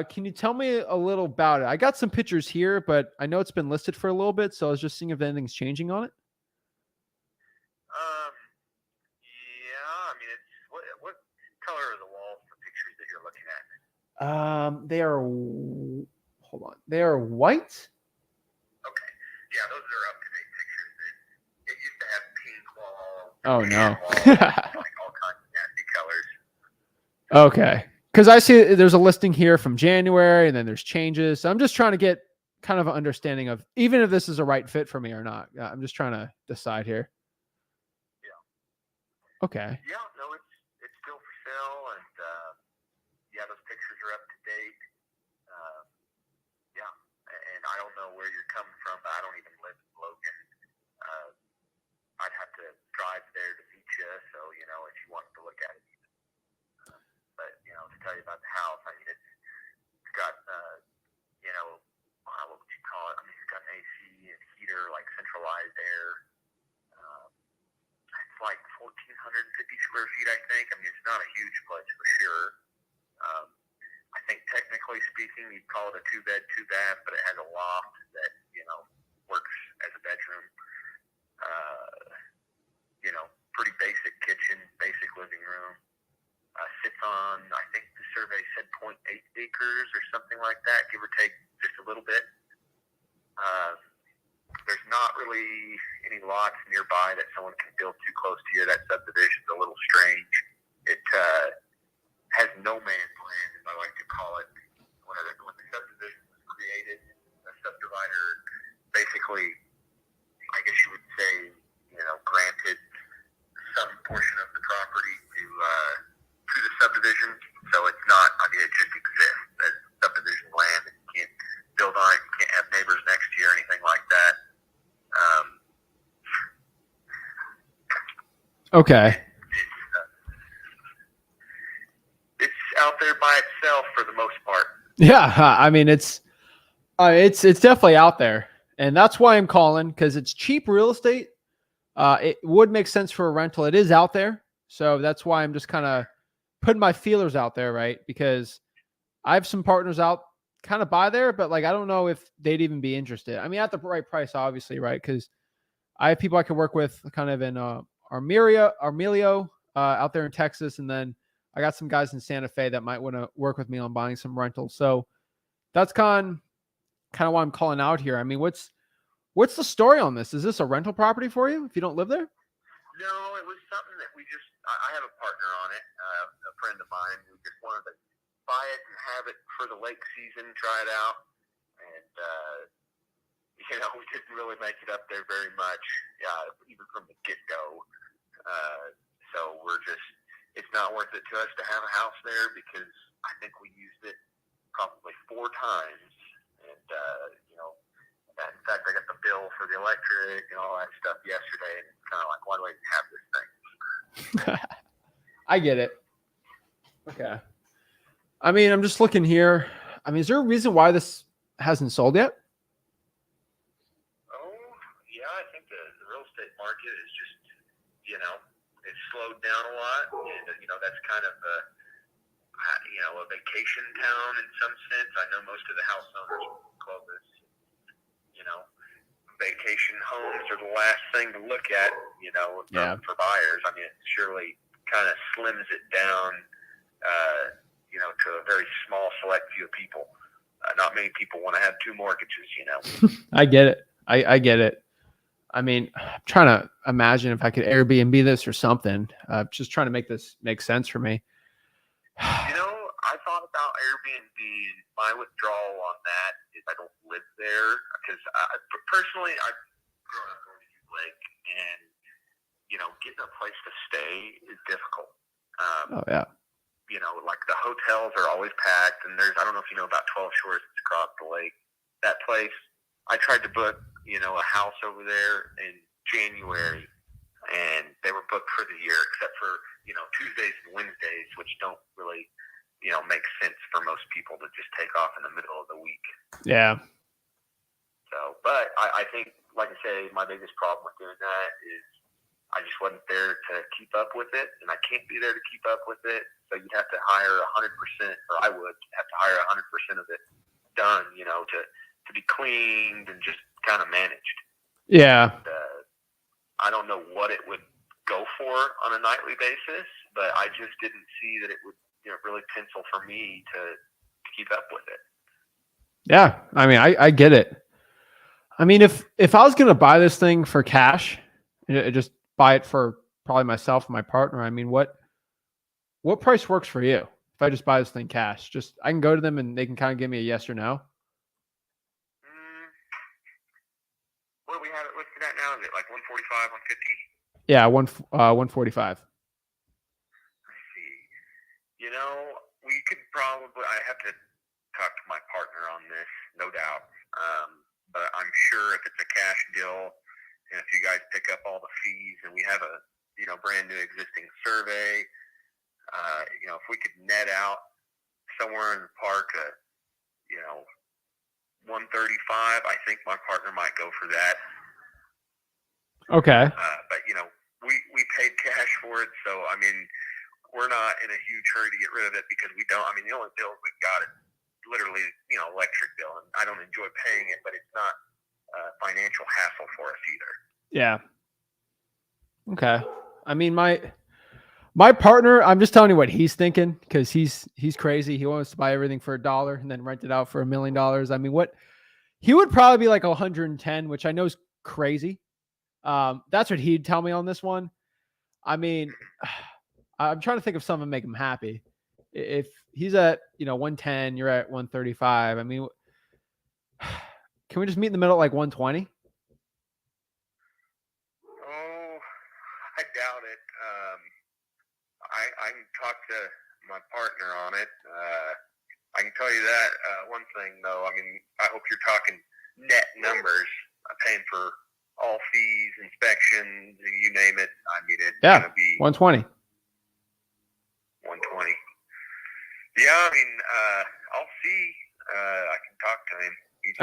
Can you tell me a little about it? I got some pictures here, but I know it's been listed for a little bit, so I was just seeing if anything's changing on it. Yeah. I mean, it's what color are the walls for pictures that you're looking at? They are. Hold on. They are white. Okay. Yeah, those are up-to-date pictures. It used to have pink walls. Oh no. Like all kinds of nasty colors. Okay. Because I see there's a listing here from January, and then there's changes. So I'm just trying to get kind of an understanding of even if this is a right fit for me or not. I'm just trying to decide here. Yeah. Okay. Yeah, no, it's still for sale, and yeah, those pictures are up to date. Yeah, and I don't know where you're coming from, but I don't even live in Logan. I'd have to drive there to meet you, so if you wanted to look at it. But to tell you about the house, I mean, it's got what would you call it? I mean, it's got an AC and heater, like centralized air. It's like 1,450 square feet, I think. I mean, it's not a huge place for sure. I think technically speaking, you'd call it a 2-bed, 2-bath, but it has a loft that works as a bedroom. Pretty basic kitchen, basic living room. Sits on, I think the survey said 0.8 acres or something like that, give or take just a little bit. there's not really any lots nearby that someone can build too close to you. That subdivision's a little strange. It has no man's land, as I like to call it. When the subdivision was created, a subdivider basically, I guess you would say, granted some portion of the property to the subdivision. So it's not, it just exists as subdivision land. And you can't build on it. You can't have neighbors next to you or anything like that. Okay. It's out there by itself for the most part. Yeah, I mean it's definitely out there, and that's why I'm calling, because it's cheap real estate. It would make sense for a rental. It is out there, so that's why I'm just kind of putting my feelers out there, right? Because I have some partners out kind of by there, but like I don't know if they'd even be interested. I mean, at the right price, obviously, right? Because I have people I could work with, kind of in Armelio, out there in Texas, and then I got some guys in Santa Fe that might want to work with me on buying some rentals. So that's kind of why I'm calling out here. I mean, what's the story on this? Is this a rental property for you if you don't live there? No, it was something that I have a partner on it, a friend of mine who just wanted to buy it and have it for the lake season, try it out. And, we didn't really make it up there very much, even from the get-go. So it's not worth it to us to have a house there, because I think we used it probably 4 times. And, in fact, I got the bill for the electric and all that stuff yesterday. And it's kind of like, why do I even have this thing? I get it. Okay. I mean, I'm just looking here. I mean, is there a reason why this hasn't sold yet? Oh, yeah, I think the real estate market is just, it's slowed down a lot. And, that's kind of a vacation town in some sense. I know most of the house owners call this, vacation homes are the last thing to look at, for buyers. I mean, it surely kind of slims it down, to a very small select few of people. Not many people want to have 2 mortgages, I get it. I get it. I mean, I'm trying to imagine if I could Airbnb this or something. Just trying to make this make sense for me. I thought about Airbnb. My withdrawal on that is I don't live there, because personally, I've grown up going to Youth Lake, and getting a place to stay is difficult. Oh yeah. Like the hotels are always packed, and I don't know if you know about 12 Shores that's across the lake. That place, I tried to book, a house over there in January, and they were booked for the year, except for, Tuesdays and Wednesdays, which don't really, make sense for most people to just take off in the middle of the week. Yeah. So, but I think, like I say, my biggest problem with doing that is I just wasn't there to keep up with it, and I can't be there to keep up with it. So you'd have to hire 100%, or I would have to hire 100% of it done, to be cleaned and just kind of managed. Yeah. And, I don't know what it would go for on a nightly basis, but I just didn't see that it would really pencil for me to keep up with it. Yeah. I mean, I get it. I mean, if I was going to buy this thing for cash, just buy it for probably myself and my partner, I mean, what price works for you? If I just buy this thing cash, I can go to them and they can kind of give me a yes or no. What do we have it listed at now? Is it like 145, 150? Yeah, 145. We could probably, I have to talk to my partner on this, no doubt. But I'm sure if it's a cash deal, and if you guys pick up all the fees, and we have a, brand new existing survey, if we could net out somewhere in the park, 135, I think my partner might go for that. Okay. But we paid cash for it, so I mean, we're not in a huge hurry to get rid of it, because we don't. I mean, the only bill we've got is literally, electric bill, and I don't enjoy paying it, but it's not a financial hassle for us either. Yeah. Okay. I mean, my partner, I'm just telling you what he's thinking, because he's crazy. He wants to buy everything for $1 and then rent it out for $1 million. I mean, he would probably be like 110, which I know is crazy. That's what he'd tell me on this one. I mean, I'm trying to think of something to make him happy. If he's at, 110, you're at 135. I mean, can we just meet in the middle at like 120? Oh, I doubt it. I can talk to my partner on it. I can tell you that. One thing, though, I mean, I hope you're talking net numbers. I'm paying for all fees, inspections, you name it. I mean, it's going to be 120. 120. Yeah, I mean, I'll see. I can talk to him.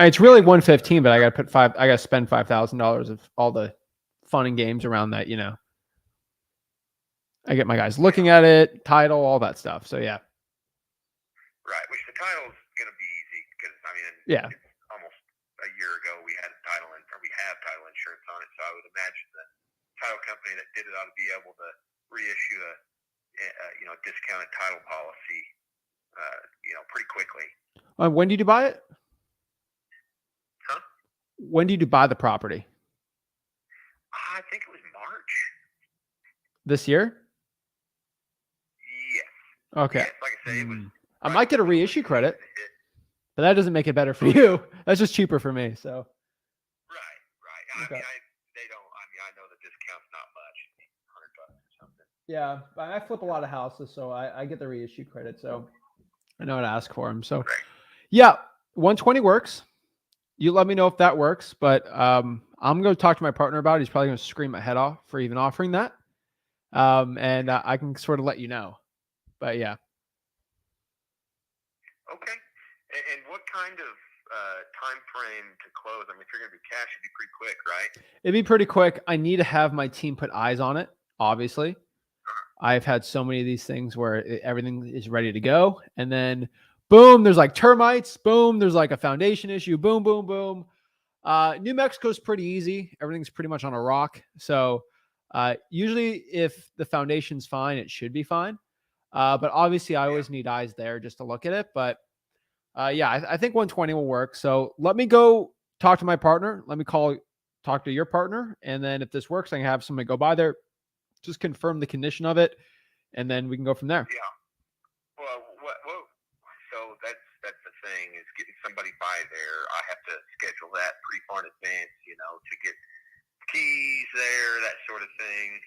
It's really 115, but I got to spend $5,000 of all the fun and games around that, I get my guys looking at it, title, all that stuff. So yeah. Right, which the title's going to be easy because, I mean, yeah. It's almost a year ago we had we have title insurance on it, so I would imagine the title company that did it ought to be able to reissue a discounted title policy, pretty quickly. When did you buy it? Huh? When did you buy the property? I think it was March. This year? Yes. Okay. Yes, like I say, it was. I might get a reissue credit, but that doesn't make it better for you. That's just cheaper for me. So. Right. Okay. I know the discount's not much, $100 or something. Yeah, I flip a lot of houses, so I get the reissue credit. So I know how to ask for them. So yeah, 120 works. You let me know if that works, but I'm going to talk to my partner about it. He's probably going to scream my head off for even offering that. And I can sort of let you know, but yeah. Okay. And what kind of time frame to close? I mean, if you're going to be cash, it'd be pretty quick, right? It'd be pretty quick. I need to have my team put eyes on it, obviously. I've had so many of these things where everything is ready to go. And then, boom, there's like termites. Boom, there's like a foundation issue. Boom, boom, boom. New Mexico's pretty easy. Everything's pretty much on a rock. So usually if the foundation's fine, it should be fine. But obviously I always need eyes there just to look at it. But yeah, I think 120 will work. So let me go talk to my partner. Let me talk to your partner. And then if this works, I can have somebody go by there, just confirm the condition of it. And then we can go from there. Yeah. Well, so that's the thing is getting somebody by there. I have to schedule that pretty far in advance, to get keys there, that sort of thing.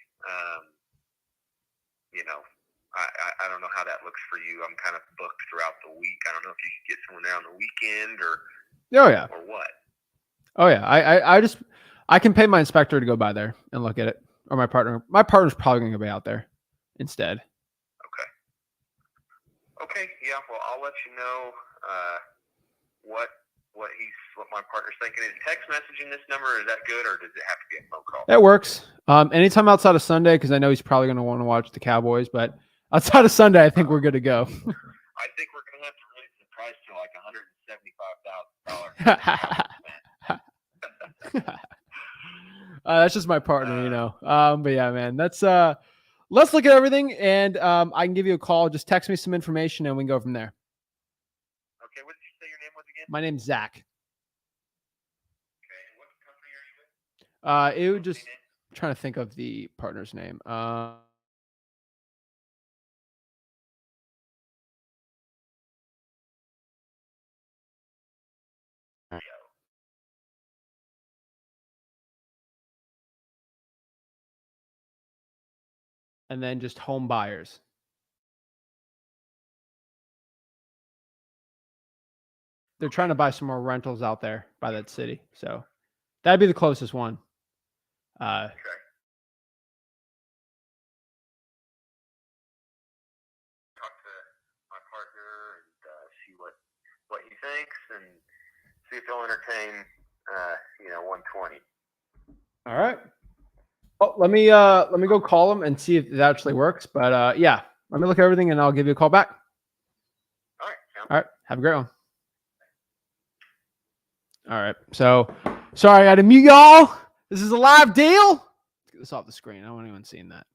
I don't know how that looks for you. I'm kind of booked throughout the week. I don't know if you could get someone there on the weekend or what. Oh yeah. I can pay my inspector to go by there and look at it, or my partner. My partner's probably going to be out there instead. Okay. Yeah. Well, I'll let you know what my partner's thinking. Is text messaging this number, is that good, or does it have to be a phone call? That works. Anytime outside of Sunday, because I know he's probably going to want to watch the Cowboys, but outside of Sunday, I think we're good to go. I think we're going to have to raise the price to like $175,000. That's just my partner, But yeah, man, let's look at everything, and I can give you a call. Just text me some information, and we can go from there. Okay. What did you say your name was again? My name's Zach. Okay. What company are you with? It would just trying to think of the partner's name. And then just home buyers. They're trying to buy some more rentals out there by that city. So that'd be the closest one. Okay. Talk to my partner and see what he thinks and see if he'll entertain 120. All right. Oh, let me go call him and see if it actually works. But yeah, let me look at everything and I'll give you a call back. All right. All right. Have a great one. All right. So sorry, I had to mute y'all. This is a live deal. Let's get this off the screen. I don't want anyone seeing that.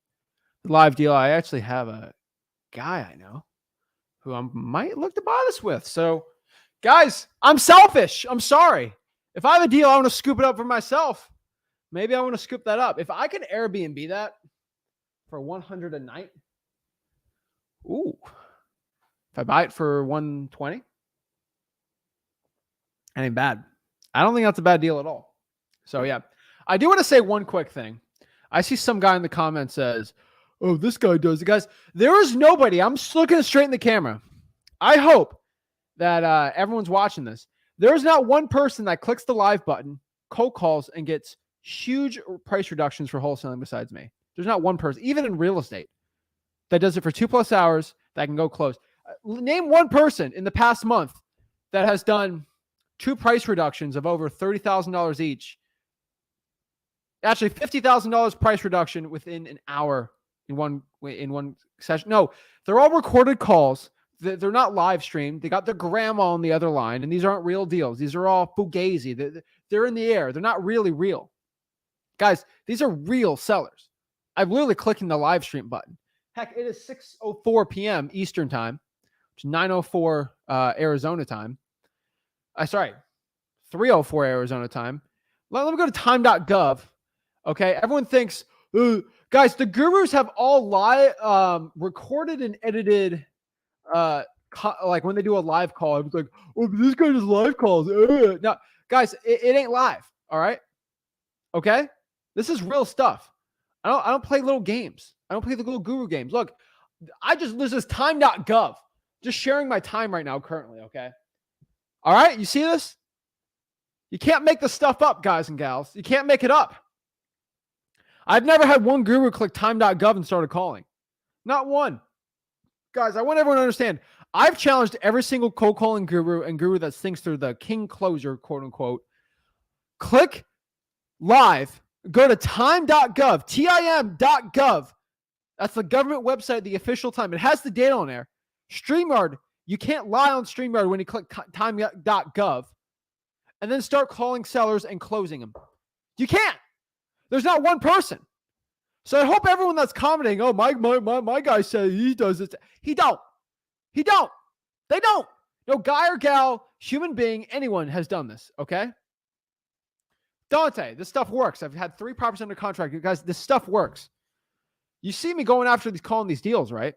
Live deal. I actually have a guy I know who I might look to buy this with. So guys, I'm selfish. I'm sorry. If I have a deal, I want to scoop it up for myself. Maybe I want to scoop that up. If I can Airbnb that for $100 a night, ooh. If I buy it for $120, that ain't bad. I don't think that's a bad deal at all. So yeah, I do want to say one quick thing. I see some guy in the comments says, "Oh, this guy does it." Guys, there is nobody. I'm just looking straight in the camera. I hope that everyone's watching this. There is not one person that clicks the live button, cold calls, and gets huge price reductions for wholesaling besides me. There's not one person, even in real estate, that does it for 2+ hours that can go close. Name one person in the past month that has done 2 price reductions of over $30,000 each. Actually, $50,000 price reduction within an hour in one session. No, they're all recorded calls. They're not live streamed. They got their grandma on the other line, and these aren't real deals. These are all fugazi. They're in the air. They're not really real. Guys, these are real sellers. I'm literally clicking the live stream button. Heck, it is 6:04 p.m. Eastern time, which is 9:04 Arizona time. Sorry, 3:04 Arizona time. Let me go to time.gov. Okay, everyone thinks, guys, the gurus have all recorded and edited, like when they do a live call. I was like, oh, this guy does live calls. No, guys, it ain't live. All right, okay, this is real stuff. I don't play little games. I don't play the little guru games. Look, this is time.gov. Just sharing my time right now currently, okay? All right, you see this? You can't make this stuff up, guys and gals. You can't make it up. I've never had one guru click time.gov and started calling. Not one. Guys, I want everyone to understand. I've challenged every single cold calling guru and guru that thinks they're the king closer, quote unquote. Click live. Go to time.gov, tim.gov. That's the government website, the official time. It has the data on there. StreamYard, you can't lie on StreamYard when you click time.gov and then start calling sellers and closing them. You can't. There's not one person. So I hope everyone that's commenting, oh, my guy said he does it. He don't. They don't. No guy or gal, human being, anyone has done this, okay? Dante, this stuff works. I've had 3 properties under contract. You guys, this stuff works. You see me going after calling these deals, right?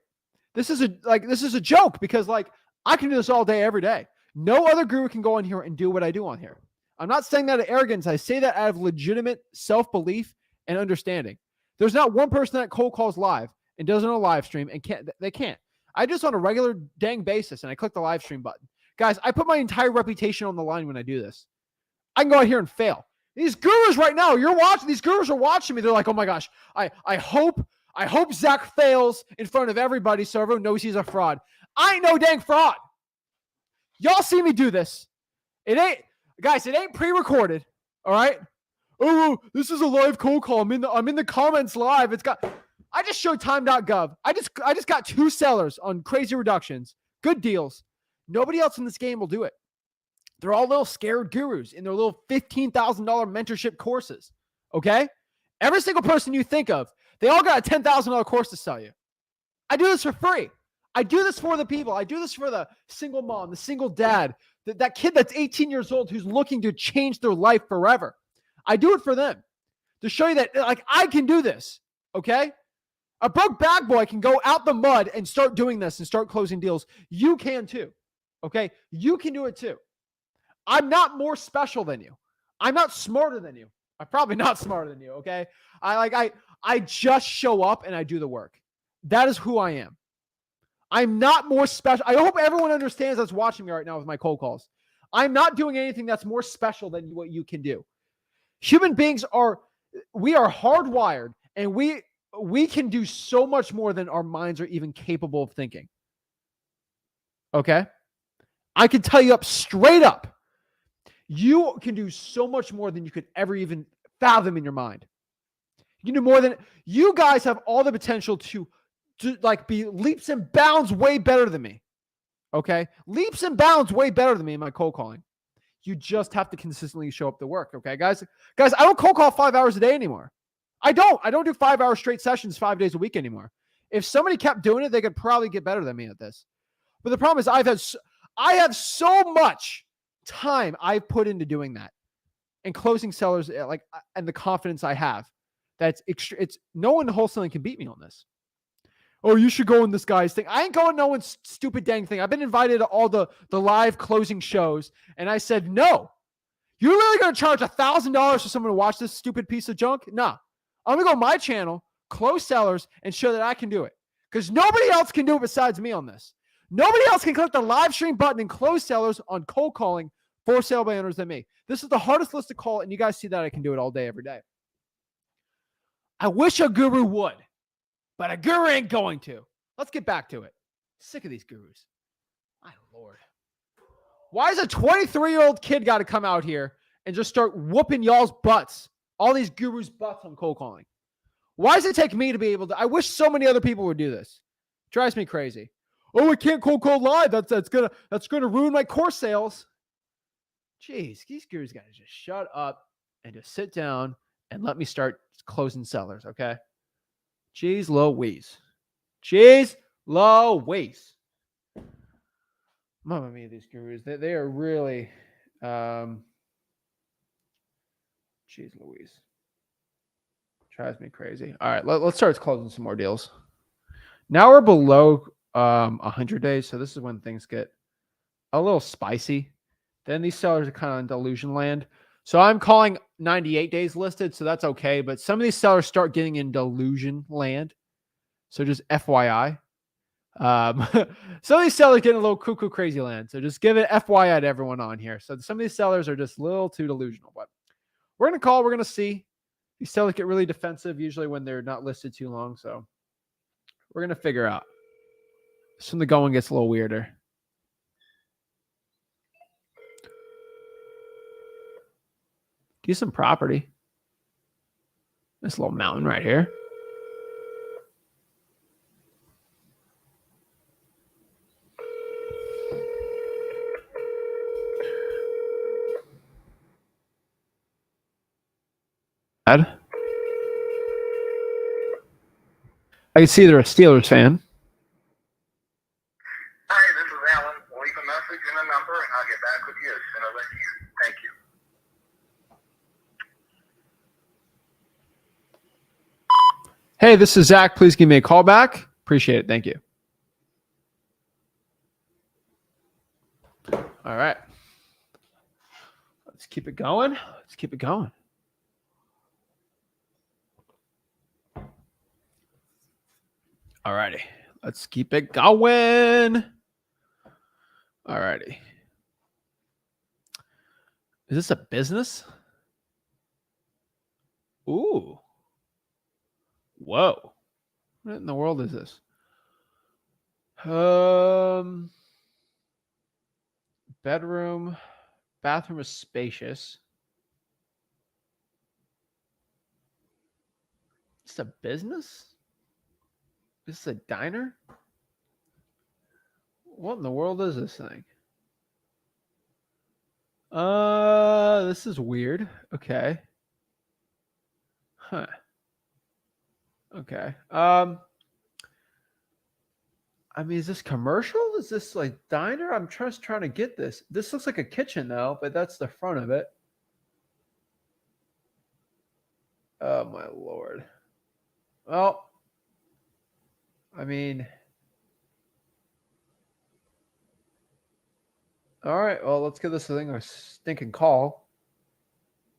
This is a joke because I can do this all day, every day. No other guru can go on here and do what I do on here. I'm not saying that out of arrogance. I say that out of legitimate self-belief and understanding. There's not one person that cold calls live and does it on a live stream and they can't. I just on a regular dang basis and I click the live stream button. Guys, I put my entire reputation on the line when I do this. I can go out here and fail. These gurus right now, these gurus are watching me. They're like, oh my gosh, I hope Zach fails in front of everybody so everyone knows he's a fraud. I ain't no dang fraud. Y'all see me do this. It ain't pre-recorded. All right. Oh, this is a live cold call. I'm in the comments live. I just showed time.gov. I just got 2 sellers on crazy reductions. Good deals. Nobody else in this game will do it. They're all little scared gurus in their little $15,000 mentorship courses. Okay? Every single person you think of, they all got a $10,000 course to sell you. I do this for free. I do this for the people. I do this for the single mom, the single dad, that kid that's 18 years old who's looking to change their life forever. I do it for them to show you that I can do this. Okay? A broke bag boy can go out the mud and start doing this and start closing deals. You can too. Okay? You can do it too. I'm not more special than you. I'm not smarter than you. I'm probably not smarter than you, okay? I just show up and I do the work. That is who I am. I'm not more special. I hope everyone understands that's watching me right now with my cold calls. I'm not doing anything that's more special than what you can do. Human beings we are hardwired and we can do so much more than our minds are even capable of thinking. Okay? I can tell you straight up. You can do so much more than you could ever even fathom in your mind. You can do more than you guys have all the potential to be leaps and bounds way better than me. Okay? Leaps and bounds way better than me in my cold calling. You just have to consistently show up to work. Okay, guys? Guys, I don't cold call 5 hours a day anymore. I don't do 5-hour straight sessions 5 days a week anymore. If somebody kept doing it, they could probably get better than me at this. But the problem is I have so much time I've put into doing that. and closing sellers, and the confidence I have. It's no one in wholesaling can beat me on this. Oh, you should go in this guy's thing. I ain't going no one's stupid dang thing. I've been invited to all the live closing shows, and I said, no. You're really going to charge $1,000 for someone to watch this stupid piece of junk? Nah. I'm going to go on my channel, close sellers, and show that I can do it. Because nobody else can do it besides me on this. Nobody else can click the live stream button and close sellers on cold calling for sale by owners than me. This is the hardest list to call, and you guys see that I can do it all day, every day. I wish a guru would, but a guru ain't going to. Let's get back to it. Sick of these gurus. My Lord. Why is a 23-year-old kid got to come out here and just start whooping y'all's butts? All these gurus' butts on cold calling. Why does it take me to be able to? I wish so many other people would do this. Drives me crazy. Oh, I can't cold call live. That's gonna ruin my course sales. Jeez, these gurus gotta just shut up and just sit down and let me start closing sellers, okay? Jeez Louise. Jeez Louise. Mamma mia, these gurus. They are really jeez Louise. Drives me crazy. All right, let's start closing some more deals. Now we're below 100 days, so this is when things get a little spicy. Then these sellers are kind of in delusion land. So I'm calling 98 days listed, so that's okay. But some of these sellers start getting in delusion land. So just FYI. Some of these sellers getting a little cuckoo crazy land. So just give it FYI to everyone on here. So some of these sellers are just a little too delusional. But we're going to call. We're going to see. These sellers get really defensive usually when they're not listed too long. So we're going to figure out. Soon the going gets a little weirder. Get some property. This little mountain right here. I can see they're a Steelers fan. Hi, this is Alan. Leave a message and a number, and I'll get back with you as soon as I can. Thank you. Hey, this is Zach. Please give me a call back. Appreciate it. Thank you. All right. Let's keep it going. Let's keep it going. All righty. Let's keep it going. All righty. Is this a business? Ooh. Whoa. What in the world is this? Bedroom. Bathroom is spacious. It's a business? Is this a diner? What in the world is this thing? This is weird. Okay. Huh. Okay. I mean, is this commercial? Is this like diner? I'm just trying to get this. This looks like a kitchen though, but that's the front of it. Oh my Lord. Well, I mean, all right. Well, let's give this thing a stinking call.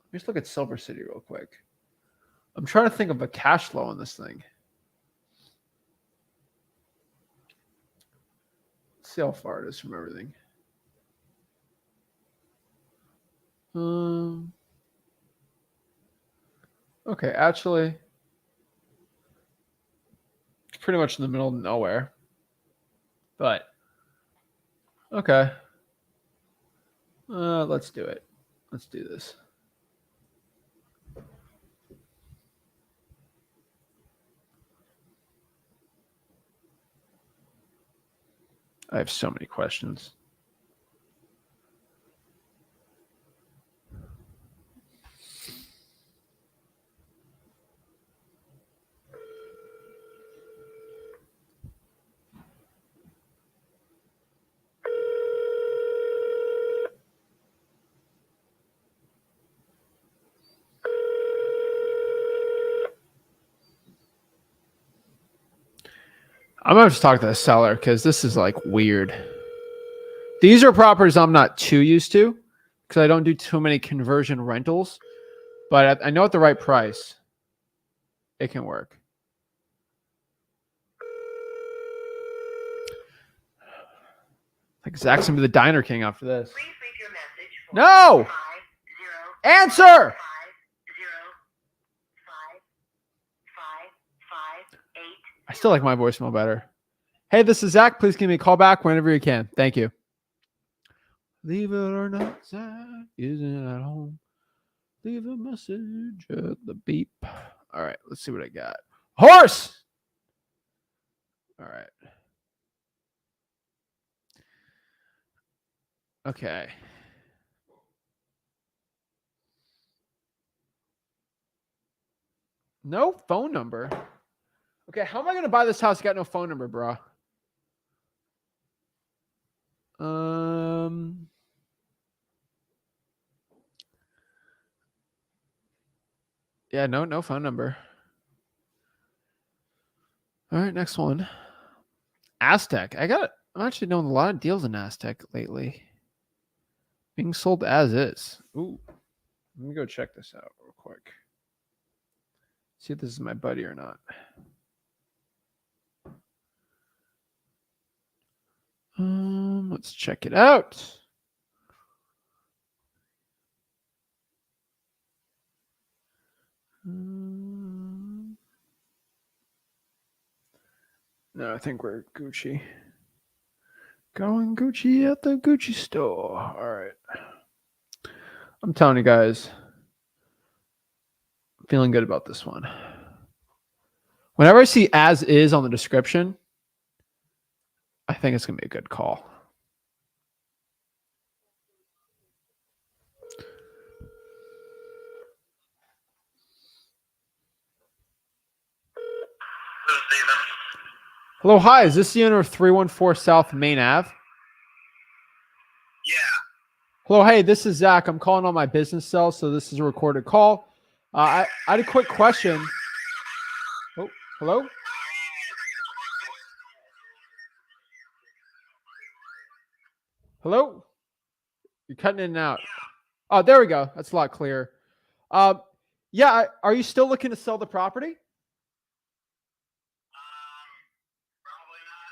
Let me just look at Silver City real quick. I'm trying to think of a cash flow on this thing. Let's see how far it is from everything. Okay, actually, it's pretty much in the middle of nowhere. But okay. Let's do it. Let's do this. I have so many questions. I'm gonna have to talk to the seller because this is like weird. These are properties I'm not too used to because I don't do too many conversion rentals, but I know at the right price, it can work. Like Zach's gonna be the diner king after this. Please leave your message for No! 50 Answer! 50 558. I still like my voicemail better. Hey, this is Zach. Please give me a call back whenever you can. Thank you. Leave it or not, Zach isn't at home. Leave a message at the beep. All right, let's see what I got. Horse! All right. Okay. No phone number. Okay, how am I going to buy this house? Got no phone number, bro. Yeah, no phone number. All right, next one. Aztec. I'm actually doing a lot of deals in Aztec lately. Being sold as is. Ooh. Let me go check this out real quick. See if this is my buddy or not. Let's check it out. No, I think we're Gucci. Going Gucci at the Gucci store. All right. I'm telling you guys, I'm feeling good about this one. Whenever I see as is on the description, I think it's going to be a good call. This is Steven. Hello, hi. Is this the owner of 314 South Main Ave? Yeah. Hello, hey, this is Zach. I'm calling on my business cell, so this is a recorded call. I had a quick question. Oh, hello? Hello? You're cutting in and out. Oh, there we go. That's a lot clearer. Yeah, are you still looking to sell the property? Probably not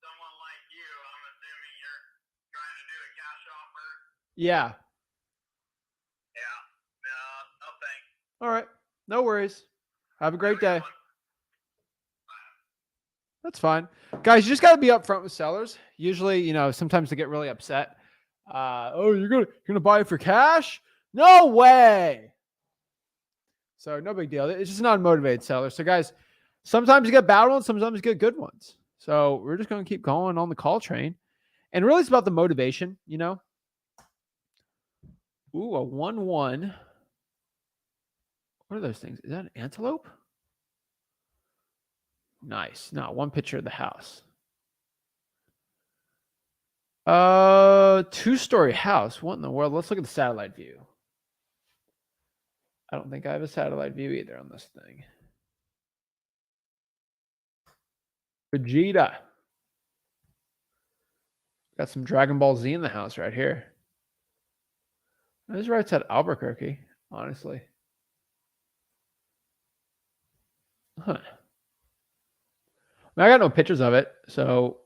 someone like you. I'm assuming you're trying to do a cash offer. Yeah. Yeah. No thanks. All right. No worries. Have a great day. That's fine. Guys, you just got to be upfront with sellers. Usually, sometimes they get really upset. Oh, you're gonna buy it for cash? No way. So no big deal. It's just not a motivated seller. So guys, sometimes you get bad ones, sometimes you get good ones. So we're just going to keep going on the call train. And really it's about the motivation, Ooh, a 1-1. What are those things? Is that an antelope? Nice. No, one picture of the house. 2-story house. What in the world? Let's look at the satellite view. I don't think I have a satellite view either on this thing. Vegeta. Got some Dragon Ball Z in the house right here. This is right outside Albuquerque, honestly. Huh. I got no pictures of it, so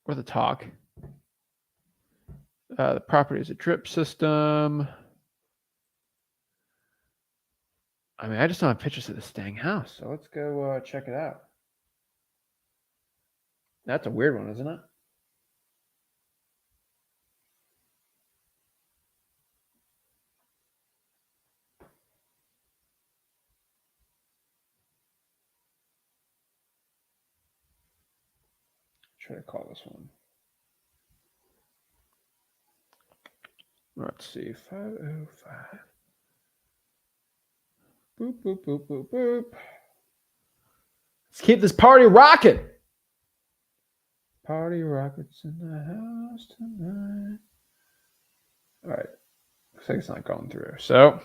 worth a talk. The property is a drip system. I mean, I just don't have pictures of this dang house, so let's go check it out. That's a weird one, isn't it? Try to call this one. Let's see, 505. Boop, boop, boop, boop, boop. Let's keep this party rocking. Party rockets in the house tonight. All right. Looks like it's not going through. So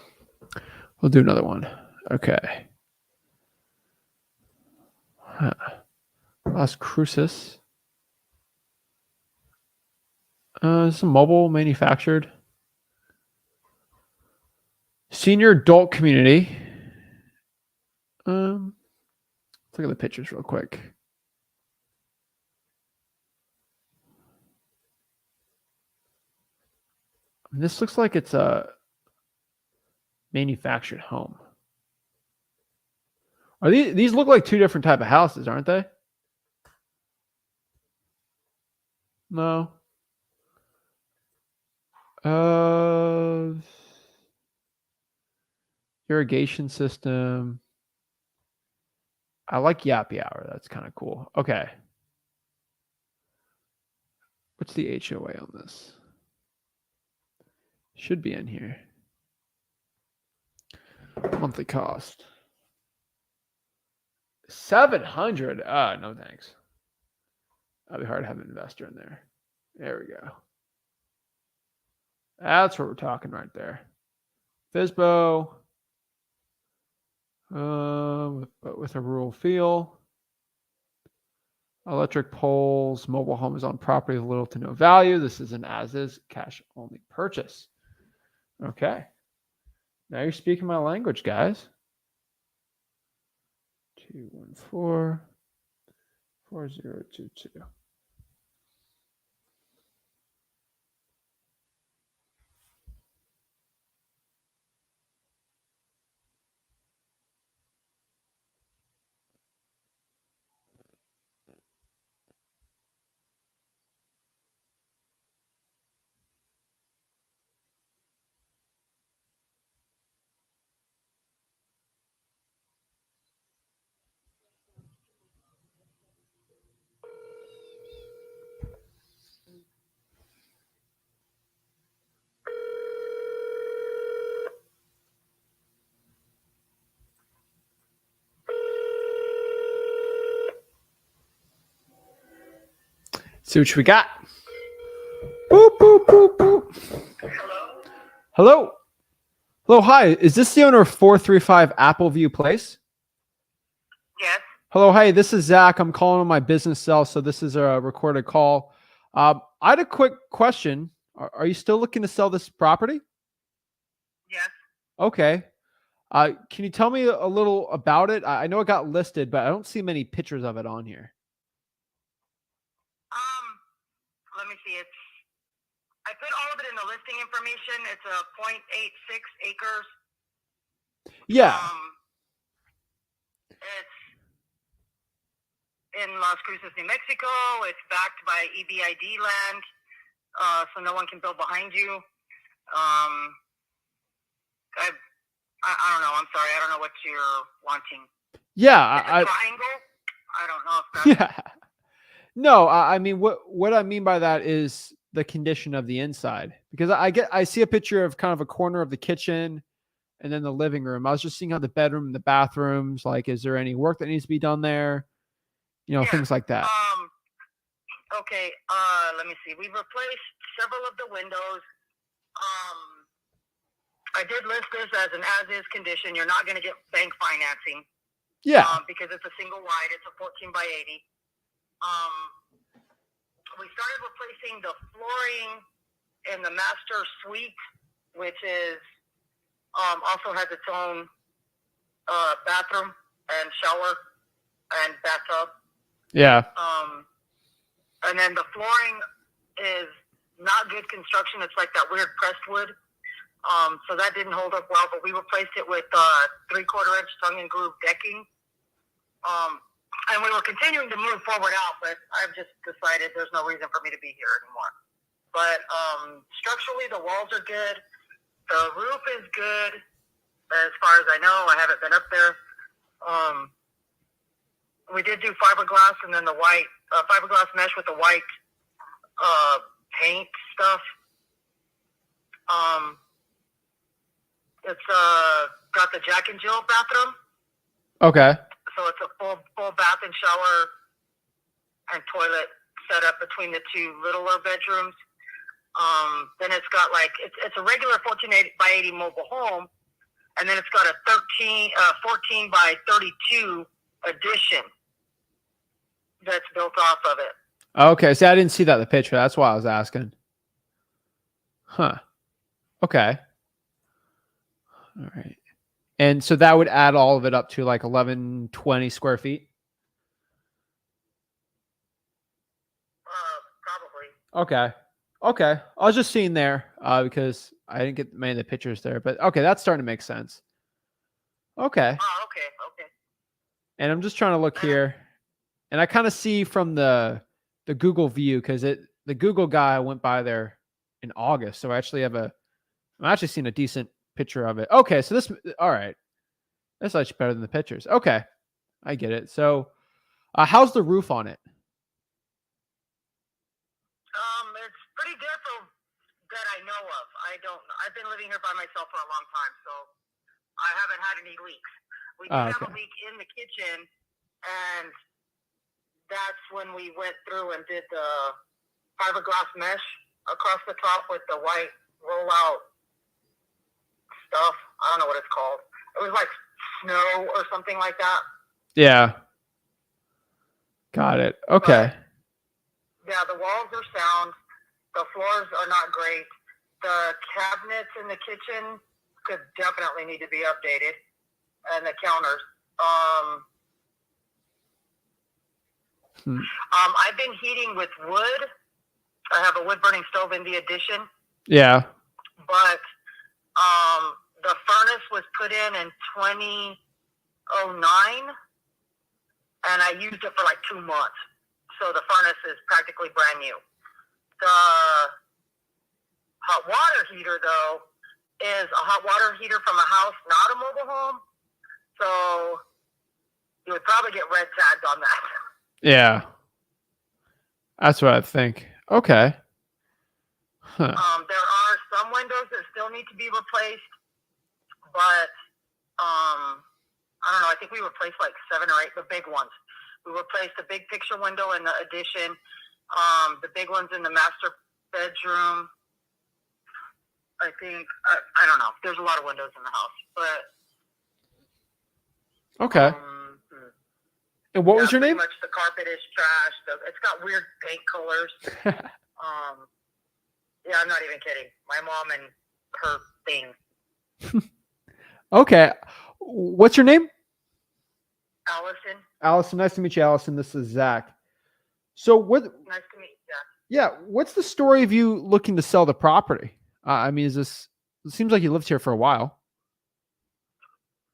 we'll do another one. Okay. Huh. Las Cruces. This is a mobile manufactured. Senior adult community. Let's look at the pictures real quick. This looks like it's a manufactured home. Are these look like two different type of houses, aren't they? No. Irrigation system. I like Yappy Hour. That's kind of cool. Okay. What's the HOA on this? Should be in here. Monthly cost. 700. No thanks. That'd be hard to have an investor in there. There we go. That's what we're talking right there. FSBO. With a rural feel. Electric poles. Mobile home is on property with little to no value. This is an as-is cash-only purchase. Okay. Now you're speaking my language, guys. 214-4022. See what we got. Boop, boop, boop, boop. Hello. Hello, hi. Is this the owner of 435 Appleview Place? Yes. Hello, hey, this is Zach. I'm calling on my business cell, so this is a recorded call. I had a quick question. Are you still looking to sell this property? Yes. Okay. Can you tell me a little about it? I know it got listed, but I don't see many pictures of it on here. Let me see. I put all of it in the listing information. It's a 0.86 acres. Yeah. It's in Las Cruces, New Mexico. It's backed by EBID land, so no one can build behind you. I don't know. I'm sorry. I don't know what you're wanting. Yeah. It's a triangle. I don't know if that's... Yeah. No, I mean, what I mean by that is the condition of the inside, because I see a picture of kind of a corner of the kitchen and then the living room. I was just seeing how the bedroom and the bathrooms, like, is there any work that needs to be done there? You know, Yeah. things like that. Okay. Let me see. We've replaced several of the windows. I did list this as an as-is condition. You're not going to get bank financing. Yeah. Because it's a single wide. It's a 14 by 80. We started replacing the flooring in the master suite, which is also has its own bathroom and shower and bathtub. Yeah. And then the flooring is not good construction. It's like that weird pressed wood. So that didn't hold up well, but we replaced it with 3/4 inch tongue and groove decking. And we were continuing to move forward out, but I've just decided there's no reason for me to be here anymore. But structurally, the walls are good. The roof is good, as far as I know. I haven't been up there. We did do fiberglass, and then the white fiberglass mesh with the white paint stuff. It's got the Jack and Jill bathroom. Okay. So it's a full bath and shower and toilet set up between the two littler bedrooms. Then it's got it's a regular 14 by 80 mobile home, and then it's got a 14 by 32 addition that's built off of it. Okay, see, I didn't see that in the picture. That's why I was asking. Huh. Okay. All right. And so that would add all of it up to like 1120 square feet. Probably. Okay. Okay. I was just seeing there because I didn't get many of the pictures there, but okay, that's starting to make sense. Okay. Oh, okay. And I'm just trying to look here, and I kind of see from the Google view because the Google guy went by there in August, so I'm actually seeing a decent picture of it. Okay, so all right, that's actually better than the pictures. Okay, I get it. So, how's the roof on it? It's pretty good for that I know of. I've been living here by myself for a long time, so I haven't had any leaks. We did have a leak in the kitchen, and that's when we went through and did the fiberglass mesh across the top with the white rollout stuff. I don't know what it's called. It was like snow or something like that. Yeah. Got it. Okay. But, yeah, the walls are sound. The floors are not great. The cabinets in the kitchen could definitely need to be updated, and the counters. I've been heating with wood. I have a wood burning stove in the addition. Yeah. But the furnace was put in 2009, and I used it for like 2 months. So the furnace is practically brand new. The hot water heater, though, is a hot water heater from a house, not a mobile home. So you would probably get red tagged on that. Yeah. That's what I think. Okay. Huh. There are some windows that still need to be replaced, but I don't know. I think we replaced like 7 or 8, the big ones. We replaced the big picture window in the addition, the big ones in the master bedroom. I think I don't know. There's a lot of windows in the house, but Okay. And what was your name? Pretty much the carpet is trashed. It's got weird paint colors. Yeah, I'm not even kidding. My mom and her thing. Okay. What's your name? Allison. Allison. Nice to meet you, Allison. This is Zach. So what? Nice to meet you, Zach. Yeah. What's the story of you looking to sell the property? I mean, it seems like you lived here for a while.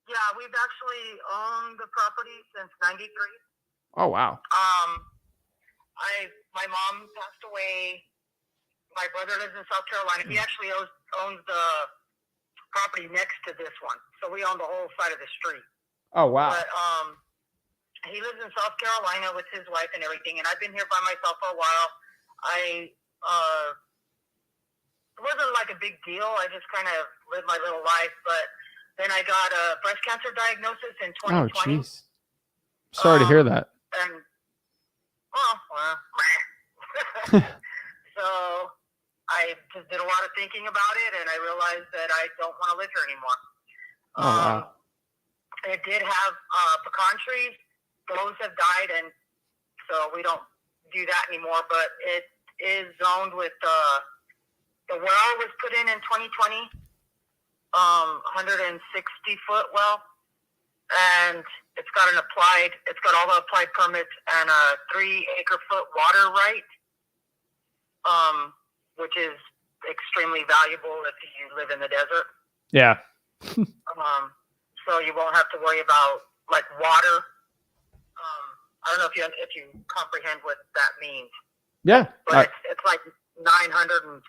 Yeah, we've actually owned the property since '93. Oh, wow. My mom passed away. My brother lives in South Carolina. He actually owns the property next to this one, so we own the whole side of the street. Oh, wow. But he lives in South Carolina with his wife and everything, and I've been here by myself for a while. It wasn't like a big deal. I just kind of lived my little life, but then I got a breast cancer diagnosis in 2020. Oh, jeez. Sorry to hear that. And so I just did a lot of thinking about it, and I realized that I don't want to live here anymore. Oh, wow. It did have pecan trees. Those have died, and so we don't do that anymore. But it is zoned with the well was put in 2020, 160-foot well, and it's got all the applied permits and a 3-acre-foot water right, which is extremely valuable if you live in the desert. Yeah. So you won't have to worry about like water. I don't know if you comprehend what that means. Yeah. But it's like 977,000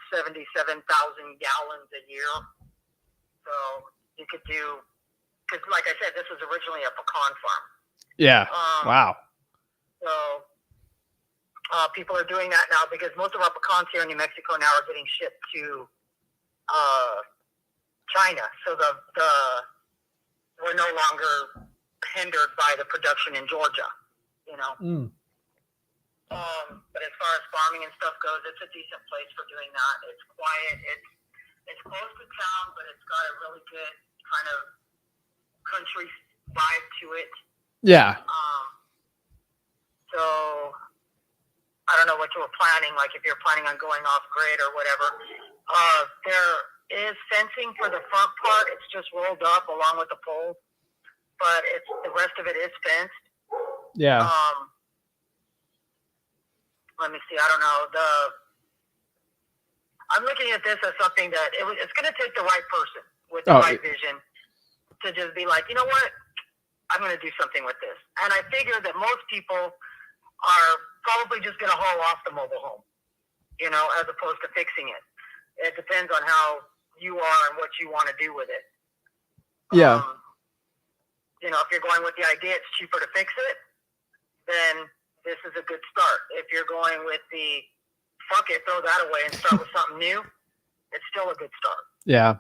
gallons a year. So you could do, because like I said, this was originally a pecan farm. Yeah. Wow. So people are doing that now because most of our pecans here in New Mexico now are getting shipped to China. So we're no longer hindered by the production in Georgia, you know. But as far as farming and stuff goes, it's a decent place for doing that. It's quiet. It's close to town, but it's got a really good kind of country vibe to it. Yeah. So So I don't know what you were planning, like if you're planning on going off grid or whatever. There is fencing for the front part. It's just rolled up along with the pole, but the rest of it is fenced. Yeah. Let me see. I don't know. I'm looking at this as something that it's going to take the right person with the right vision to just be like, you know what? I'm going to do something with this. And I figure that most people are probably just going to haul off the mobile home, as opposed to fixing it. It depends on how you are and what you want to do with it. Yeah. If you're going with the idea it's cheaper to fix it, then this is a good start. If you're going with the fuck it, throw that away and start with something new, it's still a good start. Yeah.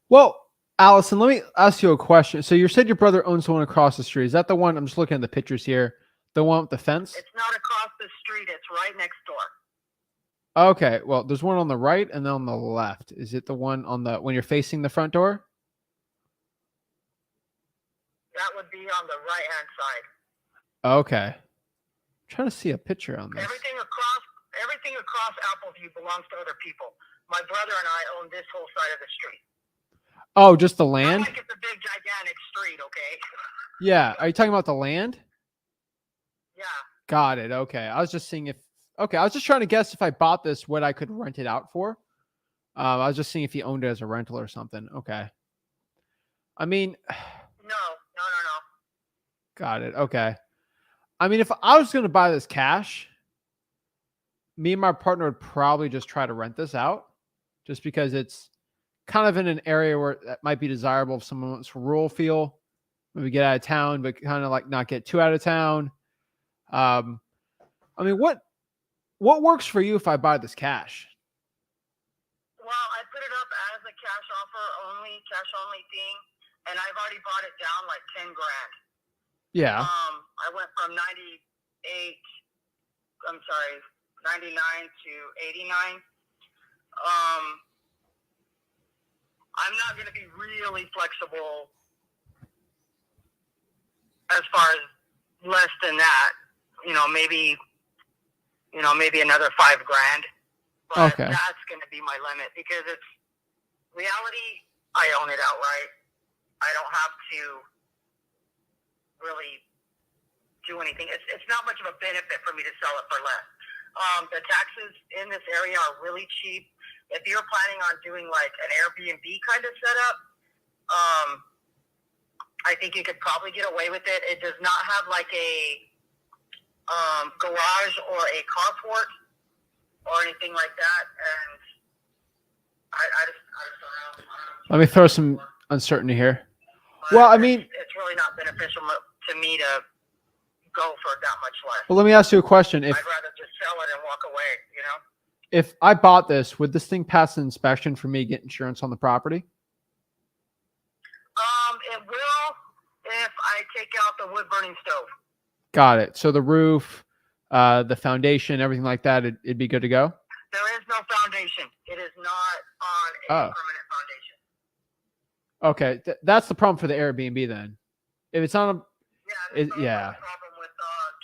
Well, Allison, let me ask you a question. So you said your brother owns the one across the street. Is that the one? I'm just looking at the pictures here. The one with the fence? It's not across the street. It's right next door. Okay. Well, there's one on the right and then on the left. Is it the one when you're facing the front door? That would be on the right-hand side. Okay. I'm trying to see a picture on this. Everything across Appleview belongs to other people. My brother and I own this whole side of the street. Oh, just the land? Not like it's a big, gigantic street, okay? Yeah. Are you talking about the land? Yeah. Got it. Okay. I was just seeing I was just trying to guess if I bought this, what I could rent it out for. I was just seeing if he owned it as a rental or something. Okay. I mean, No. got it. Okay. I mean, if I was going to buy this cash, me and my partner would probably just try to rent this out just because it's kind of in an area where that might be desirable if someone wants a rural feel, maybe get out of town, but kind of like not get too out of town. I mean, what works for you if I buy this cash? Well, I put it up as a cash only thing, and I've already bought it down like 10 grand. Yeah. I went from 99 to 89. I'm not going to be really flexible as far as less than that. Maybe another 5 grand. But Okay. that's going to be my limit because it's reality. I own it outright. I don't have to really do anything. It's not much of a benefit for me to sell it for less. The taxes in this area are really cheap. If you're planning on doing like an Airbnb kind of setup, I think you could probably get away with it. It does not have like a garage or a carport or anything like that. And I just don't know. Let me throw some uncertainty here. But Well, I mean, it's really not beneficial to me to go for that much less. well, let me ask you a question. I'd rather just sell it and walk away, If I bought this, would this thing pass an inspection for me to get insurance on the property? It will if I take out the wood burning stove. Got it. So the roof, the foundation, everything like that, it'd be good to go? There is no foundation. It is not on a permanent foundation. Okay. That's the problem for the Airbnb then. If it's on a... Yeah, yeah. The problem with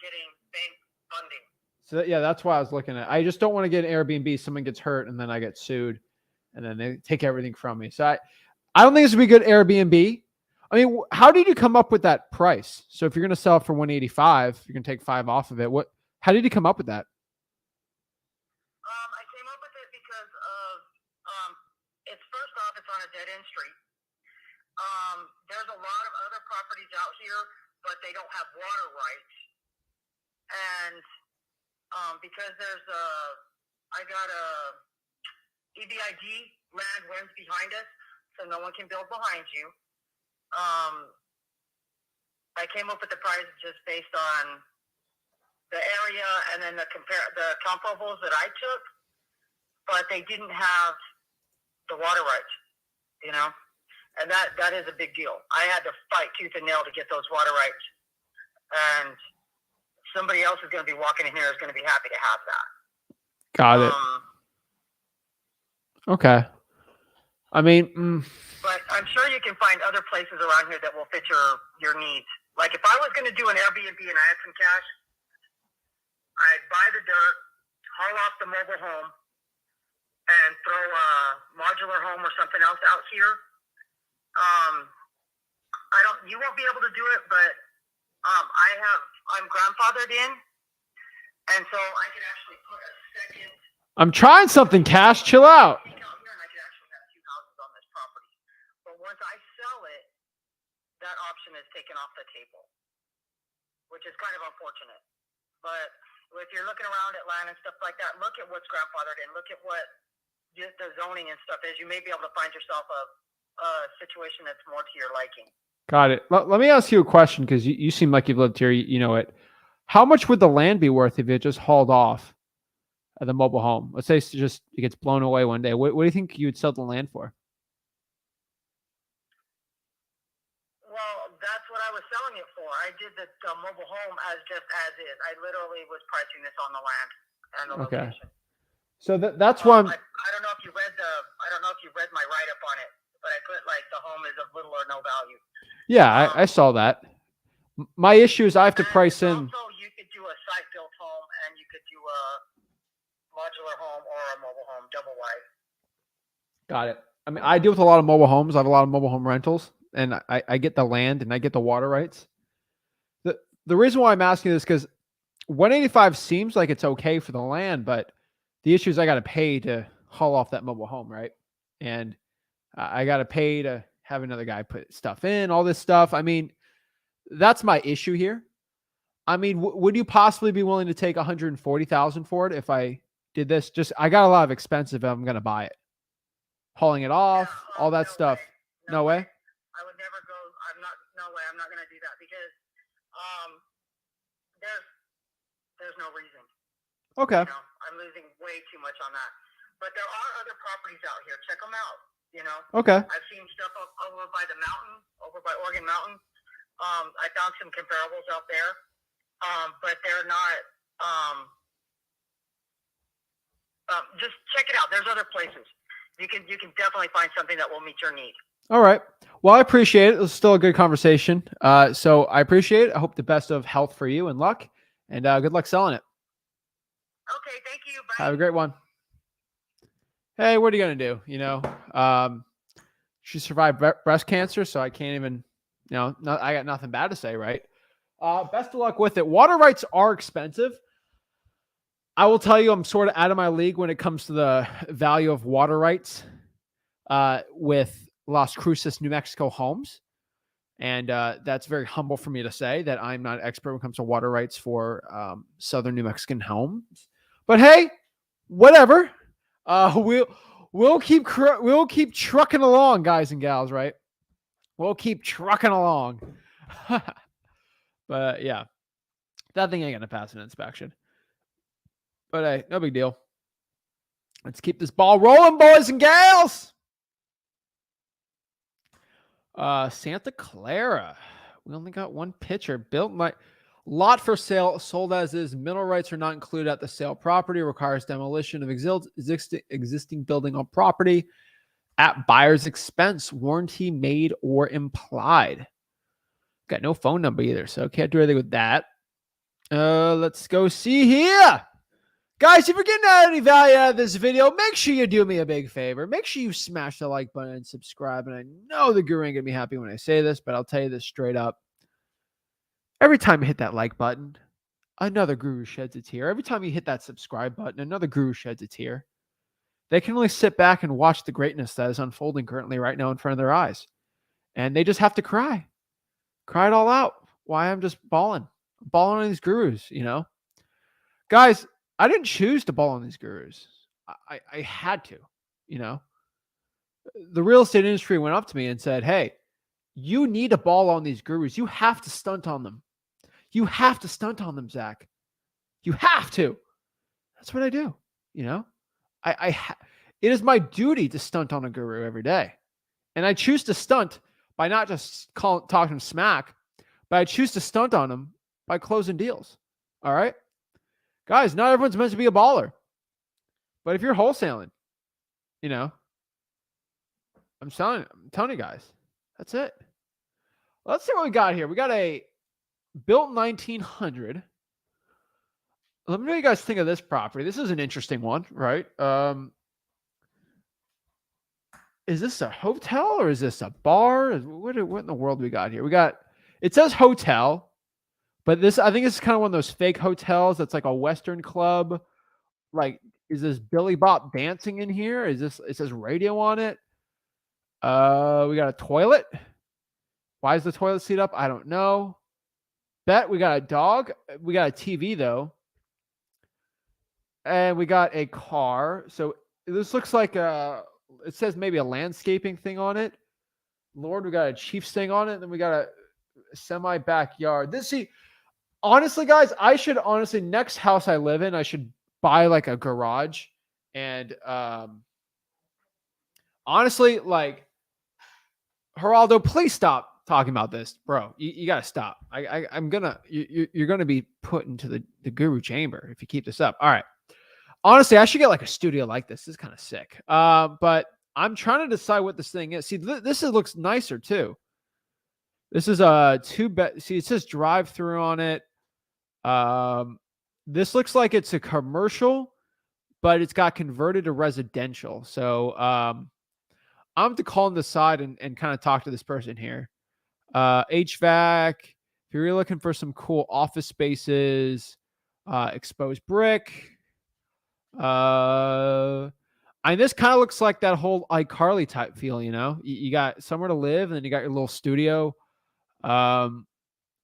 getting bank funding. So that's why I was looking at. I just don't want to get an Airbnb. Someone gets hurt and then I get sued, and then they take everything from me. So I don't think this would be a good Airbnb. I mean, how did you come up with that price? So if you're going to sell it for $185, you're going to take $5 off of it. How did you come up with that? I came up with it because of it's first off, it's on a dead end street. There's a lot of other properties out here, but they don't have water rights, and because I got a EBID land runs behind us, so no one can build behind you. I came up with the price just based on the area and then the comparables that I took, but they didn't have the water rights, and that is a big deal. I had to fight tooth and nail to get those water rights, and somebody else is going to be walking in here is going to be happy to have that. Got it. Okay. I mean, but I'm sure you can find other places around here that will fit your needs. Like if I was going to do an Airbnb and I had some cash, I'd buy the dirt, haul off the mobile home, and throw a modular home or something else out here. You won't be able to do it, but I'm grandfathered in, and so I could actually put a second. I'm trying something, Cash. Chill out. Out here, and I could actually have 2 houses on this property. But once I sell it, that option is taken off the table, which is kind of unfortunate. But if you're looking around at land and stuff like that, look at what's grandfathered in. Look at what the zoning and stuff is. You may be able to find yourself a situation that's more to your liking. Got it. Let me ask you a question, because you seem like you've lived here. You know it. How much would the land be worth if it just hauled off the mobile home? Let's say it gets blown away one day. What do you think you would sell the land for? Well, that's what I was selling it for. I did the mobile home as is. I literally was pricing this on the land and the location. So that's why I don't know if you read my write up on it, but I put like the home is of little or no value. Yeah, I saw that. My issue is I have to price in. Also, you could do a site built home and you could do a modular home or a mobile home, double wide. Got it. I mean, I deal with a lot of mobile homes. I have a lot of mobile home rentals, and I get the land and I get the water rights. The reason why I'm asking this, because 185 seems like it's okay for the land, but the issue is I got to pay to haul off that mobile home, right? And I got to pay to have another guy put stuff in, all this stuff. I mean, that's my issue here. I mean, would you possibly be willing to take $140,000 for it if I did this? I got a lot of expensive if I'm going to buy it. Hauling it off, all that stuff. No way? I would never go. No way. I'm not going to do that because there's no reason. Okay. You know, I'm losing way too much on that. But there are other properties out here. Check them out. You know. Okay. I've seen stuff over by the mountain, over by Oregon Mountain. I found some comparables out there, but they're not. Just check it out. There's other places. You can definitely find something that will meet your need. All right. Well, I appreciate it. It was still a good conversation. So I appreciate it. I hope the best of health for you and luck, and good luck selling it. Okay. Thank you. Bye. Have a great one. Hey, what are you going to do? You know, she survived breast cancer, so I can't even, I got nothing bad to say, right? Best of luck with it. Water rights are expensive. I will tell you, I'm sort of out of my league when it comes to the value of water rights with Las Cruces, New Mexico homes. And that's very humble for me to say that I'm not an expert when it comes to water rights for Southern New Mexican homes. But hey, whatever. We'll keep trucking along, guys and gals, right? We'll keep trucking along. But yeah, that thing ain't gonna pass an inspection. But hey, no big deal. Let's keep this ball rolling, boys and gals. Santa Clara. We only got one pitcher. Built my lot for sale, sold as is. Mineral rights are not included at the sale. Property requires demolition of existing building on property at buyer's expense. Warranty made or implied. Got no phone number either, so can't do anything with that. Let's go see here. Guys, if you're getting any value out of this video, make sure you do me a big favor. Make sure you smash the like button and subscribe. And I know the guru ain't going to be happy when I say this, but I'll tell you this straight up. Every time you hit that like button, another guru sheds a tear. Every time you hit that subscribe button, another guru sheds a tear. They can only sit back and watch the greatness that is unfolding currently right now in front of their eyes. And they just have to cry. Cry it all out. Why I'm just balling on these gurus, Guys, I didn't choose to ball on these gurus. I had to, The real estate industry went up to me and said, hey, you need to ball on these gurus. You have to stunt on them. You have to stunt on them, Zach. You have to. That's what I do, it is my duty to stunt on a guru every day. And I choose to stunt by not just talking smack, but I choose to stunt on them by closing deals. All right? Guys, not everyone's meant to be a baller. But if you're wholesaling, I'm telling you guys, that's it. Let's see what we got here. We got a built 1900. Let me know what you guys think of this property. This is an interesting one, right? Is this a hotel or is this a bar? What in the world we got here? It says hotel, but I think it's kind of one of those fake hotels that's like a Western club. Like, is this Billy Bop dancing in here? It says radio on it. We got a toilet. Why is the toilet seat up? I don't know. Bet we got a dog. We got a TV though. And we got a car. So this looks like it says maybe a landscaping thing on it. Lord, we got a Chiefs thing on it. And then we got a semi backyard. Honestly, guys, next house I live in, I should buy like a garage. And honestly, like, Geraldo, please stop talking about this, bro. You got to stop. You're going to be put into the guru chamber if you keep this up. All right. Honestly, I should get like a studio like this. This is kind of sick. But I'm trying to decide what this thing is. See, this looks nicer too. This is a 2-bed. See, it says drive through on it. This looks like it's a commercial, but it's got converted to residential. So I'm going to call on the side and kind of talk to this person here. HVAC. If you're really looking for some cool office spaces, exposed brick. And this kind of looks like that whole iCarly type feel, you know. You got somewhere to live, and then you got your little studio. I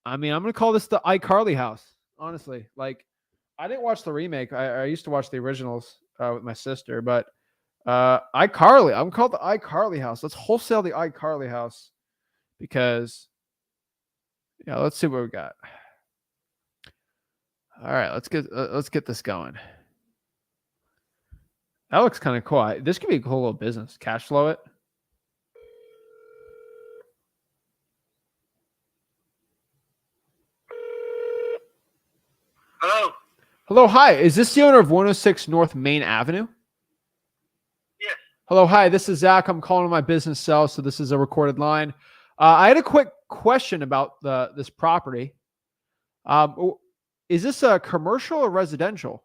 mean, I'm gonna call this the iCarly house. Honestly, like, I didn't watch the remake. I used to watch the originals with my sister, but iCarly. I'm called the iCarly house. Let's wholesale the iCarly house because, yeah. Let's see what we got. All right, let's get this going. That looks kind of cool. This could be a cool little business. Cash flow it. Hello. Hello, hi. Is this the owner of 106 North Main Avenue? Yes. Hello, hi. This is Zach. I'm calling my business cell, so this is a recorded line. I had a quick question about this property. Is this a commercial or residential?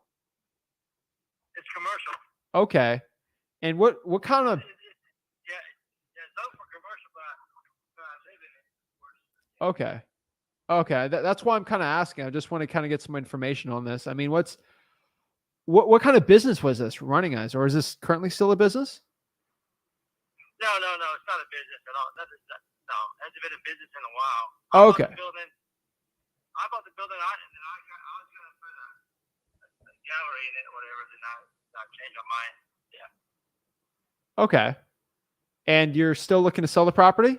It's commercial. Okay. And what kind of? Yeah, it's known for commercial, but I live in it. Okay. Okay. That's why I'm kind of asking. I just want to kind of get some information on this. I mean, what kind of business was this running as, or is this currently still a business? No, it's not a business at all. No, it hasn't been a business in a while. Okay. I bought the building, and then I was going to put a gallery in it or whatever, then I changed my mind. Yeah. Okay. And you're still looking to sell the property?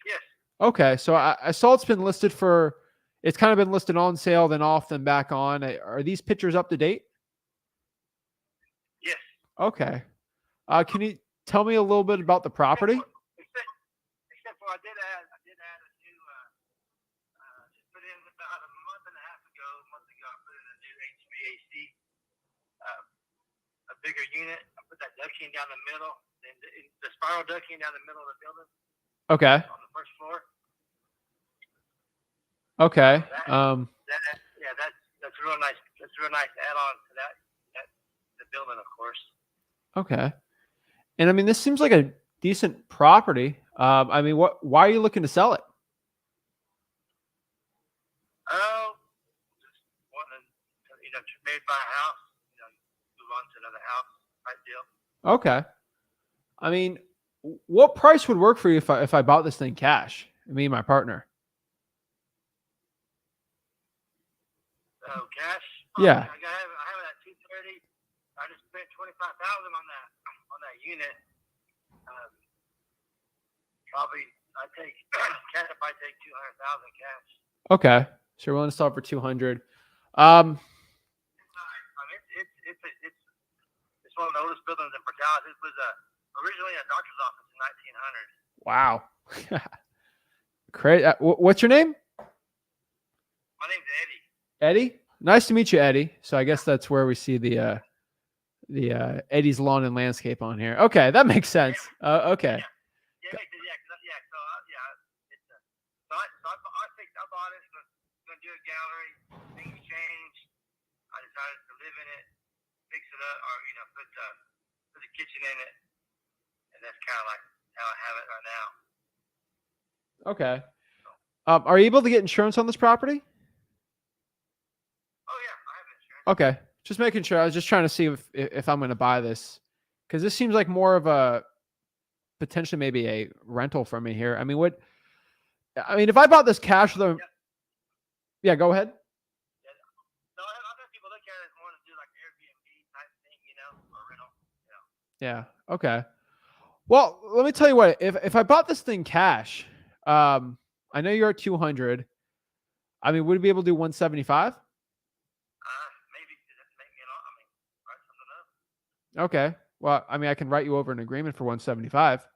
Yes. Okay. So I saw it's kind of been listed on sale, then off, then back on. Are these pictures up to date? Yes. Okay. Can you tell me a little bit about the property? Except for I did add a new, just put in about a month and a half ago, I put in a new HVAC, a bigger unit. I put that ducting down the middle, and the spiral ducting down the middle of the building. Okay. On the first floor. Okay. That's real nice. That's real nice add on to that the building, of course. Okay. And I mean, this seems like a decent property. I mean, why are you looking to sell it? Oh, just wanting to, maybe buy a house, move on to another house type deal. Okay. I mean, what price would work for you if I bought this thing cash? Me and my partner. Oh, cash? Yeah. I have it at $230. I just spent $25,000 on that unit. Probably I take cash if I take $200,000 cash. Okay. So you're willing to sell it for $200. I mean, it's one of the oldest buildings in Port Dallas. It was originally a doctor's office in 1900. Wow. Great. What's your name? My name's Eddie. Eddie? Nice to meet you, Eddie. So I guess that's where we see the Eddie's Lawn and Landscape on here. Okay, that makes sense. Okay. Yeah, so I bought it. gallery. Things changed. I decided to live in it, fix it up, or put the kitchen in it, and that's kind of like how I have it right now. Okay. Are you able to get insurance on this property? Oh yeah, I have insurance. Okay. Just making sure. I was just trying to see if I'm going to buy this, because this seems like more of a potentially maybe a rental for me here. I mean, if I bought this cash with a, yeah, go ahead. No, I've had people look at it as more to do like Airbnb type thing, or rental. Yeah. Okay. Well, let me tell you what. If I bought this thing cash, I know you're at 200. I mean, would you be able to do 175? Maybe just make me write something up. Okay. Well, I mean, I can write you over an agreement for 175.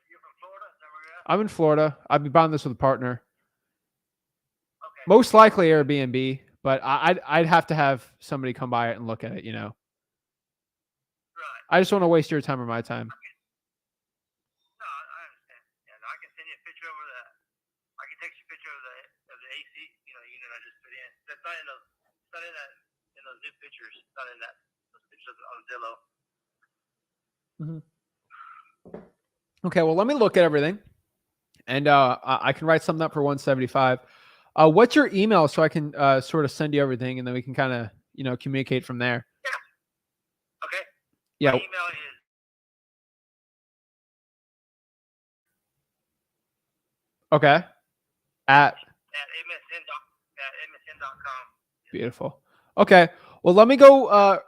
You're from Florida? Is that where you're at? I'm in Florida. I'd be buying this with a partner. Okay. Most likely Airbnb, but I'd have to have somebody come by it and look at it. Right. I just want to waste your time or my time. No, I understand. Yeah, I can send you a picture over I can text you a picture of the AC, unit I just put in. That's not in those. It's not in those new pictures. It's not in those pictures on Zillow. Okay, well, let me look at everything, and I can write something up for 175. What's your email so I can sort of send you everything, and then we can kind of communicate from there. Yeah. Okay. Yeah. My email is Okay. At msn.com. Beautiful. Okay. Well, let me go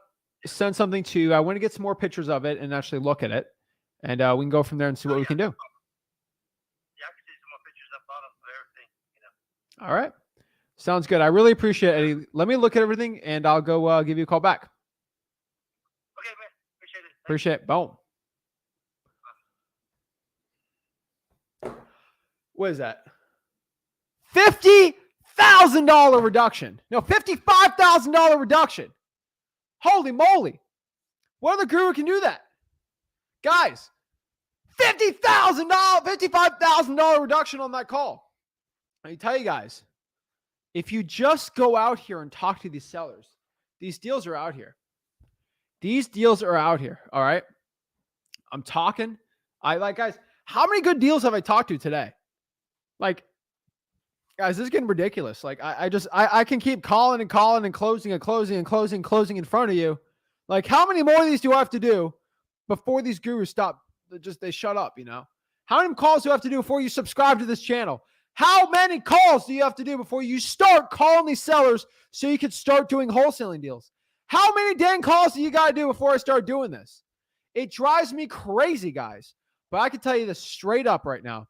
send something to you. I want to get some more pictures of it and actually look at it, and we can go from there and see what we can do. Yeah, I can see some more pictures up on of everything. All right. Sounds good. I really appreciate it, Eddie. Let me look at everything, and I'll go give you a call back. Okay, man. Appreciate it. Appreciate it. Boom. What is that? $50,000 reduction. No, $55,000 reduction. Holy moly. What other guru can do that? Guys, $50,000, $55,000 reduction on that call. Let me tell you guys, if you just go out here and talk to these sellers, these deals are out here. These deals are out here. All right. I'm talking. Guys, how many good deals have I talked to today? Guys, this is getting ridiculous. I can keep calling and calling and closing in front of you. How many more of these do I have to do before these gurus stop? They shut up, How many calls do you have to do before you subscribe to this channel? How many calls do you have to do before you start calling these sellers so you can start doing wholesaling deals? How many dang calls do you got to do before I start doing this? It drives me crazy, guys. But I can tell you this straight up right now.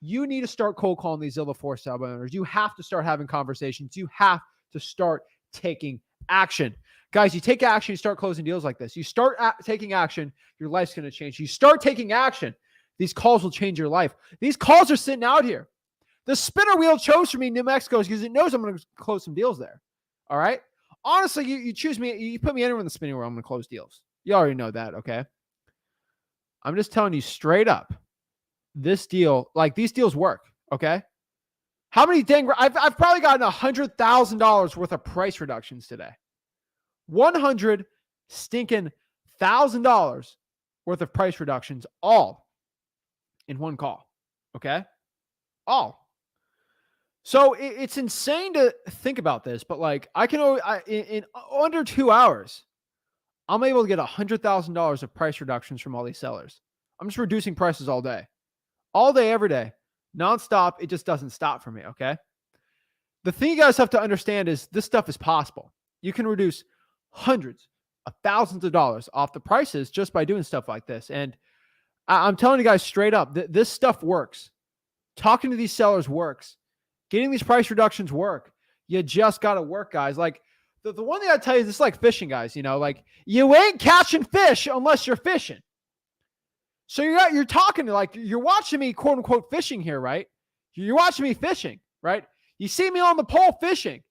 You need to start cold calling these Zillow for sale owners. You have to start having conversations. You have to start taking action. Guys, you take action, you start closing deals like this. You start taking action, your life's going to change. You start taking action, these calls will change your life. These calls are sitting out here. The spinner wheel chose for me New Mexico because it knows I'm going to close some deals there. All right? Honestly, you choose me. You put me anywhere in the spinning wheel, I'm going to close deals. You already know that, okay? I'm just telling you straight up. This deal, these deals work, okay? How many I've probably gotten $100,000 worth of price reductions today. $100,000 stinking worth of price reductions, all in one call, okay? All. So it's insane to think about this, but I can in under 2 hours, I'm able to get $100,000 of price reductions from all these sellers. I'm just reducing prices all day. All day, every day, nonstop. It just doesn't stop for me. Okay. The thing you guys have to understand is this stuff is possible. You can reduce hundreds of thousands of dollars off the prices just by doing stuff like this. And I'm telling you guys straight up, this stuff works. Talking to these sellers works. Getting these price reductions work. You just got to work, guys. The one thing I tell you is this is like fishing, guys. You ain't catching fish unless you're fishing. So you're talking you're watching me, quote unquote, fishing here, right? You're watching me fishing, right? You see me on the pole fishing.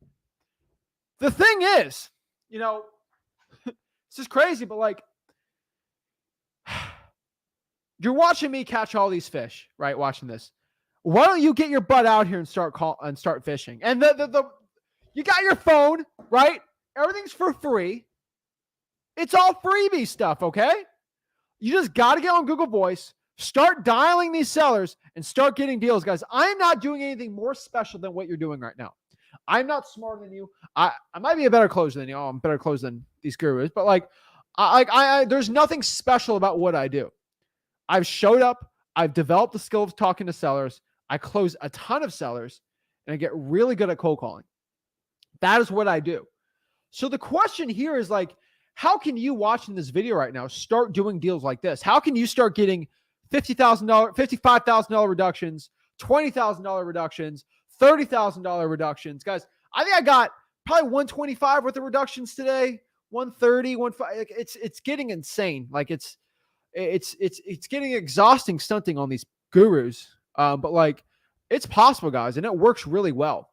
The thing is, this is crazy, but you're watching me catch all these fish, right? Watching this. Why don't you get your butt out here and start fishing? And you got your phone, right? Everything's for free. It's all freebie stuff, okay? You just got to get on Google Voice, start dialing these sellers, and start getting deals, guys. I'm not doing anything more special than what you're doing right now. I'm not smarter than you. I might be a better closer than you. I'm better closer than these gurus, but like, there's nothing special about what I do. I've showed up. I've developed the skill of talking to sellers. I close a ton of sellers, and I get really good at cold calling. That is what I do. So the question here is like, how can you watching this video right now start doing deals like this? How can you start getting $50,000, $55,000 reductions, $20,000 reductions, $30,000 reductions? Guys, I think I got probably 125 worth of reductions today, 130, 150. It's getting insane. Like it's getting exhausting stunting on these gurus. But like it's possible, guys, and it works really well.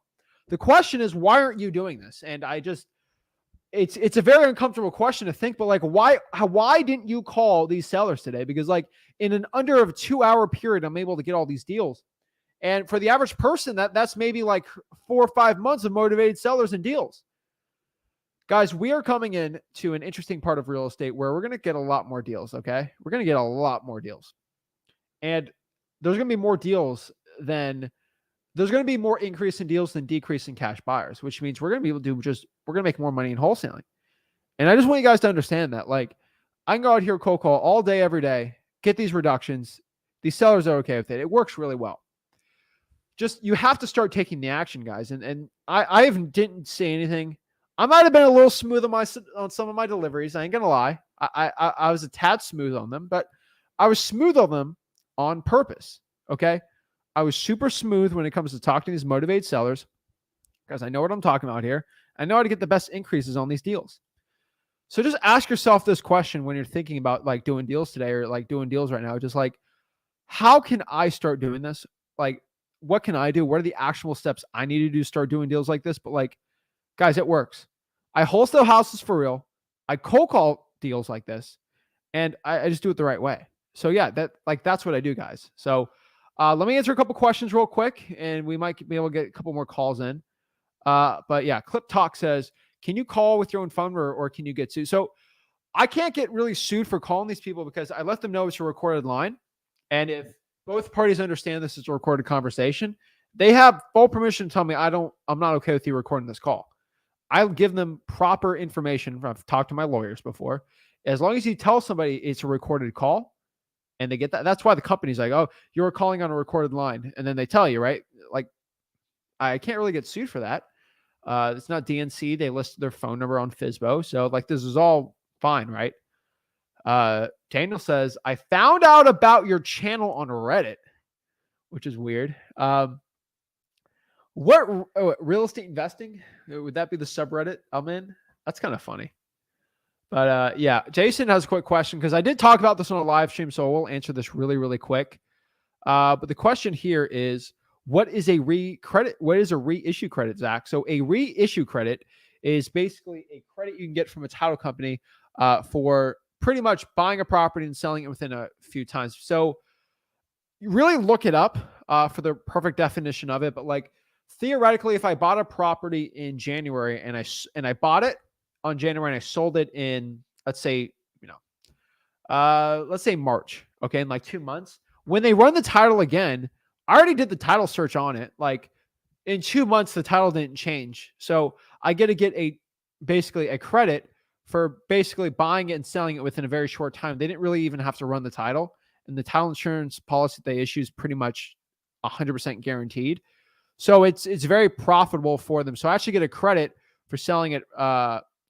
The question is, why aren't you doing this? And it's a very uncomfortable question to think, but like, why didn't you call these sellers today? Because like in an under of 2-hour period, I'm able to get all these deals. And for the average person, that's maybe like 4 or 5 months of motivated sellers and deals. Guys, we are coming in to an interesting part of real estate where we're going to get a lot more deals. Okay. We're going to get a lot more deals, and there's going to be more deals there's going to be more increase in deals than decrease in cash buyers, which means we're going to be able to we're going to make more money in wholesaling. And I just want you guys to understand that, like, I can go out here, cold call all day, every day, get these reductions. These sellers are okay with it. It works really well. Just, you have to start taking the action, guys. And I didn't say anything. I might've been a little smooth on some of my deliveries. I ain't going to lie. I was a tad smooth on them, but I was smooth on them on purpose. Okay. I was super smooth when it comes to talking to these motivated sellers because I know what I'm talking about here. I know how to get the best increases on these deals. So just ask yourself this question when you're thinking about like doing deals today or like doing deals right now. Just like, how can I start doing this? Like, what can I do? What are the actionable steps I need to do to start doing deals like this? But like, guys, it works. I wholesale houses for real. I cold call deals like this, and I just do it the right way. So yeah, that's what I do, guys. So let me answer a couple questions real quick, and we might be able to get a couple more calls in. But yeah, Clip Talk says, can you call with your own phone or can you get sued? So I can't get really sued for calling these people because I let them know it's a recorded line. And if both parties understand this is a recorded conversation, they have full permission to tell me I'm not okay with you recording this call. I'll give them proper information. I've talked to my lawyers before. As long as you tell somebody it's a recorded call and they get that, that's why the company's like, oh, you're calling on a recorded line. And then they tell you, right? Like, I can't really get sued for that. It's not DNC. They list their phone number on FSBO. So like, this is all fine, right? Daniel says, I found out about your channel on Reddit, which is weird. Real estate investing? Would that be the subreddit I'm in? That's kind of funny. But yeah, Jason has a quick question because I did talk about this on a live stream, so we'll answer this really, really quick. But the question here is, what is a reissue credit, Zach? So a reissue credit is basically a credit you can get from a title company for pretty much buying a property and selling it within a few times. So you really look it up for the perfect definition of it. But like, theoretically, if I bought a property in January and I bought it on January and I sold it in, let's say March, okay, in like 2 months, when they run the title again, I already did the title search on it. Like in 2 months, the title didn't change. So I get basically a credit for basically buying it and selling it within a very short time. They didn't really even have to run the title, and the title insurance policy they issue is pretty much 100% guaranteed. So it's very profitable for them. So I actually get a credit for selling it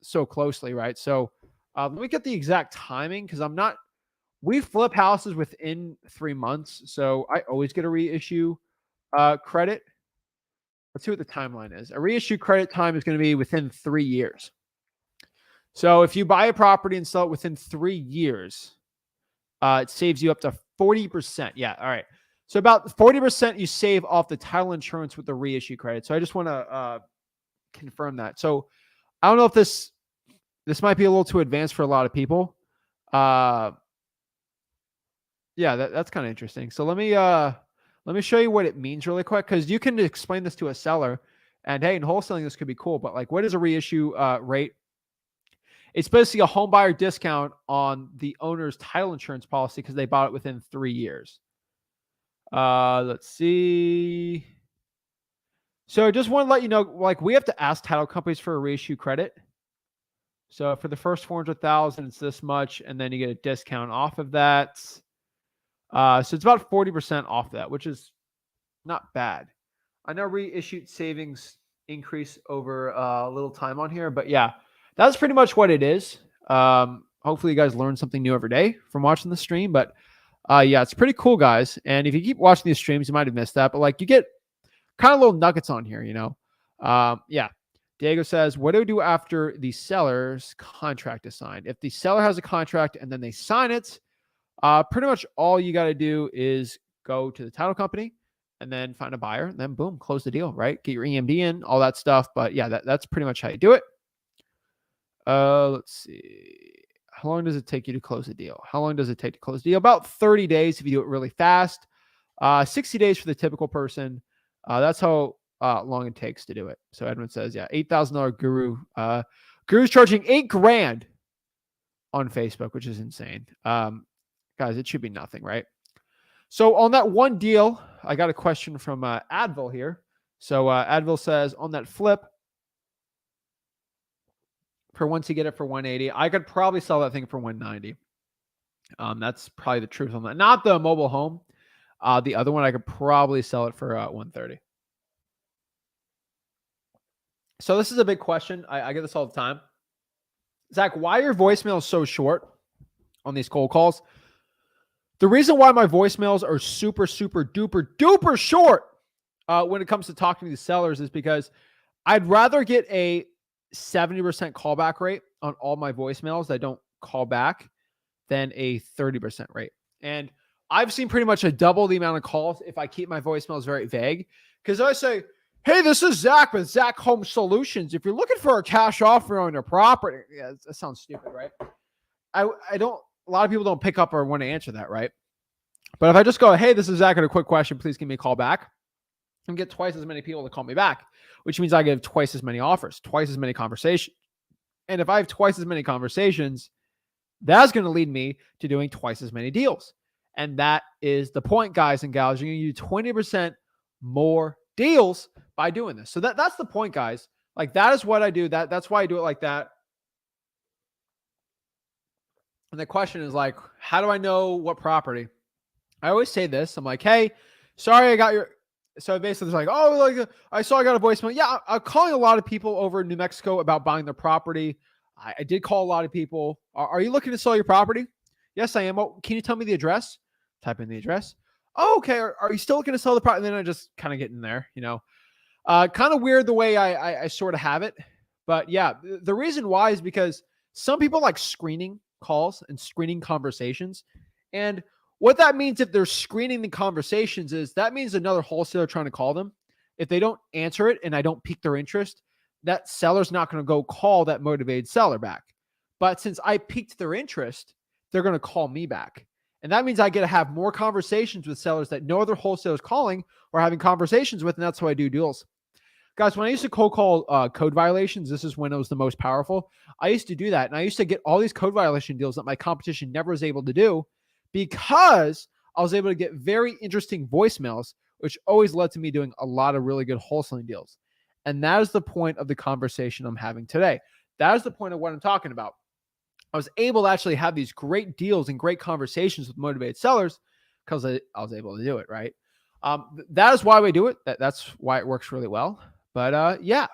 so closely, right? So let me get the exact timing because we flip houses within 3 months. So I always get a reissue credit. Let's see what the timeline is. A reissue credit time is going to be within 3 years. So if you buy a property and sell it within 3 years, it saves you up to 40%. Yeah. All right. So about 40% you save off the title insurance with the reissue credit. So I just want to confirm that. So I don't know if this might be a little too advanced for a lot of people. Yeah, that's kind of interesting. So let me Let me show you what it means really quick, because you can explain this to a seller and hey, in wholesaling, this could be cool, but like, what is a reissue rate? It's basically a home buyer discount on the owner's title insurance policy because they bought it within 3 years. Let's see. So I just want to let you know, like, we have to ask title companies for a reissue credit. So for the first 400,000, it's this much, and then you get a discount off of that. So it's about 40% off that, which is not bad. I know reissued savings increase over a little time on here, but yeah, that's pretty much what it is. Hopefully you guys learn something new every day from watching the stream, but yeah, it's pretty cool, guys. And if you keep watching these streams, you might have missed that, but like, you get kind of little nuggets on here, you know? Yeah. Diego says, what do we do after the seller's contract is signed? If the seller has a contract and then they sign it, pretty much all you got to do is go to the title company and then find a buyer, and then boom, close the deal, right? Get your EMD in, all that stuff. But yeah, that's pretty much how you do it. Let's see. How long does it take you to close a deal? How long does it take to close a deal? About 30 days if you do it really fast. 60 days for the typical person. That's how long it takes to do it. So Edwin says, yeah, $8,000 guru. Guru's charging $8,000 on Facebook, which is insane. Guys, it should be nothing, right? So on that one deal, I got a question from Advil here. So Advil says, on that flip, for once you get it for 180, I could probably sell that thing for 190. That's probably the truth on that. Not the mobile home. The other one, I could probably sell it for 130. So this is a big question. I get this all the time. Zach, why are your voicemails so short on these cold calls? The reason why my voicemails are super, super duper, duper short when it comes to talking to these sellers is because I'd rather get a 70% callback rate on all my voicemails that don't call back than a 30% rate. And I've seen pretty much a double the amount of calls if I keep my voicemails very vague. Because I say, hey, this is Zach with Zach Home Solutions. If you're looking for a cash offer on your property, yeah, that sounds stupid, right? I don't. A lot of people don't pick up or want to answer that, right? But if I just go, hey, this is Zach, got a quick question, please give me a call back, and get twice as many people to call me back, which means I give twice as many offers, twice as many conversations. And if I have twice as many conversations, that's going to lead me to doing twice as many deals. And that is the point, guys and gals. You're going to do 20% more deals by doing this. So that's the point, guys. Like, that is what I do. That's why I do it like that. And the question is like, how do I know what property? I always say this. I'm like, hey, sorry, I got your. So basically, it's like, oh, like I saw I got a voicemail. Yeah, I'm calling a lot of people over in New Mexico about buying their property. I did call a lot of people. Are you looking to sell your property? Yes, I am. Oh, can you tell me the address? Type in the address. Oh, okay. Are you still looking to sell the property? And then I just kind of get in there, you know. Kind of weird the way I sort of have it. But yeah, the reason why is because some people like screening calls and screening conversations. And what that means if they're screening the conversations is that means another wholesaler trying to call them. If they don't answer it and I don't pique their interest, that seller's not going to go call that motivated seller back. But since I piqued their interest, they're going to call me back. And that means I get to have more conversations with sellers that no other wholesaler is calling or having conversations with. And that's how I do deals. Guys, when I used to cold call code violations, this is when it was the most powerful. I used to do that. And I used to get all these code violation deals that my competition never was able to do because I was able to get very interesting voicemails, which always led to me doing a lot of really good wholesaling deals. And that is the point of the conversation I'm having today. That is the point of what I'm talking about. I was able to actually have these great deals and great conversations with motivated sellers because I was able to do it, right? That is why we do it. That's why it works really well. But yeah.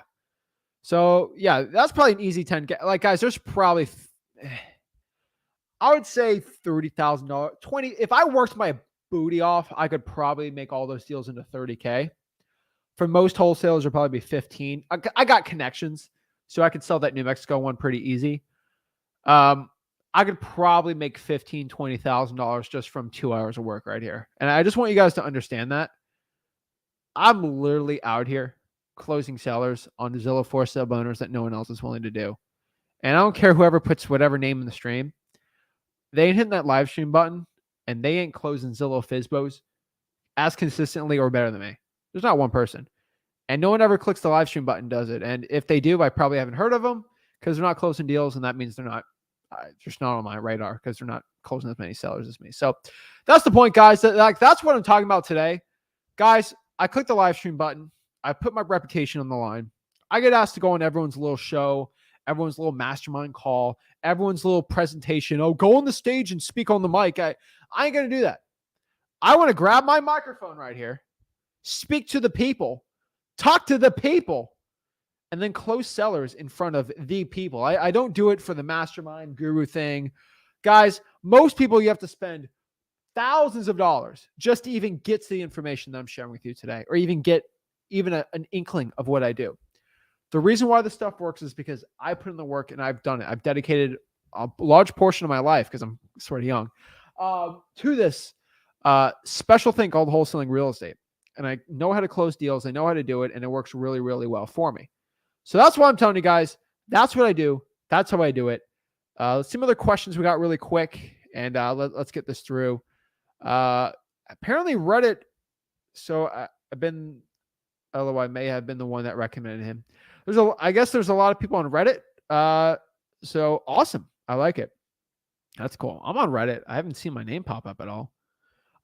So yeah, that's probably an easy 10. Like, guys, there's probably, I would say $30,000, 20. If I worked my booty off, I could probably make all those deals into 30K. For most wholesalers, it'll probably be 15. I got connections, so I could sell that New Mexico one pretty easy. I could probably make $15,000, $20,000 just from 2 hours of work right here. And I just want you guys to understand that I'm literally out here closing sellers on Zillow for sale boners that no one else is willing to do. And I don't care whoever puts whatever name in the stream. They ain't hitting that live stream button and they ain't closing Zillow Fizbos as consistently or better than me. There's not one person. And no one ever clicks the live stream button, does it? And if they do, I probably haven't heard of them because they're not closing deals, and that means they're not just not on my radar because they're not closing as many sellers as me. So that's the point, guys. That's what I'm talking about today. Guys, I clicked the live stream button. I put my reputation on the line. I get asked to go on everyone's little show, everyone's little mastermind call, everyone's little presentation. Oh, go on the stage and speak on the mic. I ain't going to do that. I want to grab my microphone right here, speak to the people, talk to the people, and then close sellers in front of the people. I don't do it for the mastermind guru thing. Guys, most people you have to spend thousands of dollars just to even get to the information that I'm sharing with you today, or even get an inkling of what I do. The reason why this stuff works is because I put in the work and I've done it. I've dedicated a large portion of my life, because I'm sort of young, to this special thing called wholesaling real estate. And I know how to close deals. I know how to do it. And it works really, really well for me. So that's why I'm telling you guys. That's what I do. That's how I do it. Let's see some other questions we got really quick. And let's get this through. Apparently Reddit. So I've been, although I may have been the one that recommended him. I guess there's a lot of people on Reddit. So awesome. I like it. That's cool. I'm on Reddit. I haven't seen my name pop up at all.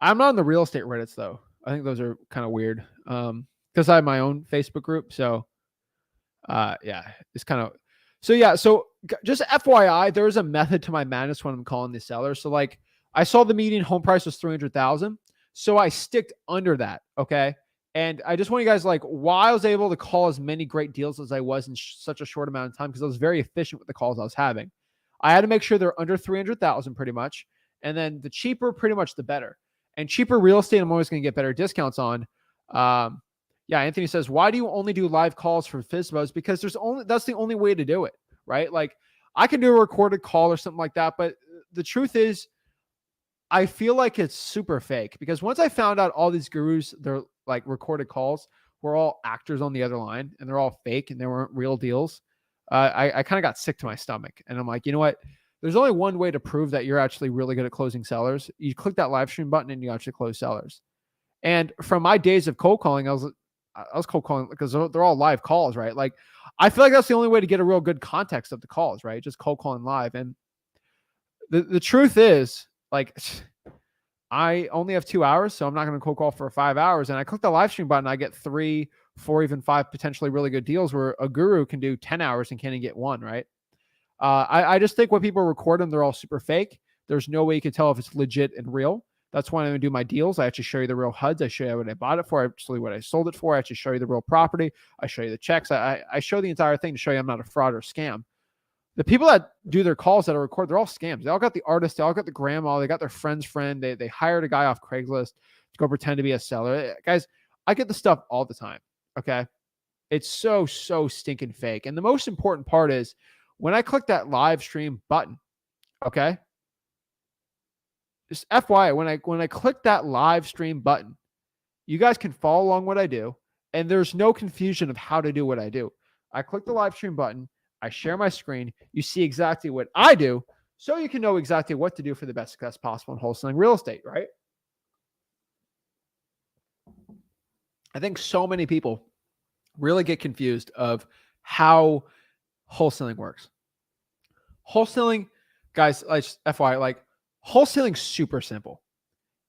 I'm not on the real estate Reddits though. I think those are kind of weird. Because I have my own Facebook group. So yeah, it's kind of, so yeah. So just FYI, there is a method to my madness when I'm calling the seller. So like I saw the median home price was 300,000. So I sticked under that. Okay. And I just want you guys, like, why I was able to call as many great deals as I was in such a short amount of time, because I was very efficient with the calls I was having. I had to make sure they're under 300,000 pretty much. And then the cheaper, pretty much the better. And cheaper real estate, I'm always going to get better discounts on. Yeah, Anthony says, why do you only do live calls for FSBOs? Because that's the only way to do it, right? Like, I can do a recorded call or something like that, but the truth is, I feel like it's super fake, because once I found out all these gurus, they're like recorded calls, were all actors on the other line, and they're all fake and they weren't real deals. I kind of got sick to my stomach, and I'm like, you know what? There's only one way to prove that you're actually really good at closing sellers. You click that live stream button and you actually close sellers. And from my days of cold calling, I was cold calling because they're all live calls, right? Like, I feel like that's the only way to get a real good context of the calls, right? Just cold calling live. And the truth is, like, I only have 2 hours, so I'm not going to cold call for 5 hours. And I click the live stream button, I get 3, 4, even 5 potentially really good deals, where a guru can do 10 hours and can't even get one, right? I just think when people record them, they're all super fake. There's no way you can tell if it's legit and real. That's why I'm going to do my deals. I actually show you the real HUDs. I show you what I bought it for. I show you what I sold it for. I actually show you the real property. I show you the checks. I show the entire thing to show you I'm not a fraud or scam. The people that do their calls that are recorded, they're all scams. They all got the artist. They all got the grandma. They got their friend's friend. They hired a guy off Craigslist to go pretend to be a seller. Guys, I get the stuff all the time. Okay. It's so stinking fake. And the most important part is when I click that live stream button, okay, just FYI, when I click that live stream button, you guys can follow along what I do, and there's no confusion of how to do what I do. I click the live stream button, I share my screen, you see exactly what I do, so you can know exactly what to do for the best success possible in wholesaling real estate, right? I think so many people really get confused of how wholesaling works. Wholesaling, guys, like FYI, like, wholesaling super simple.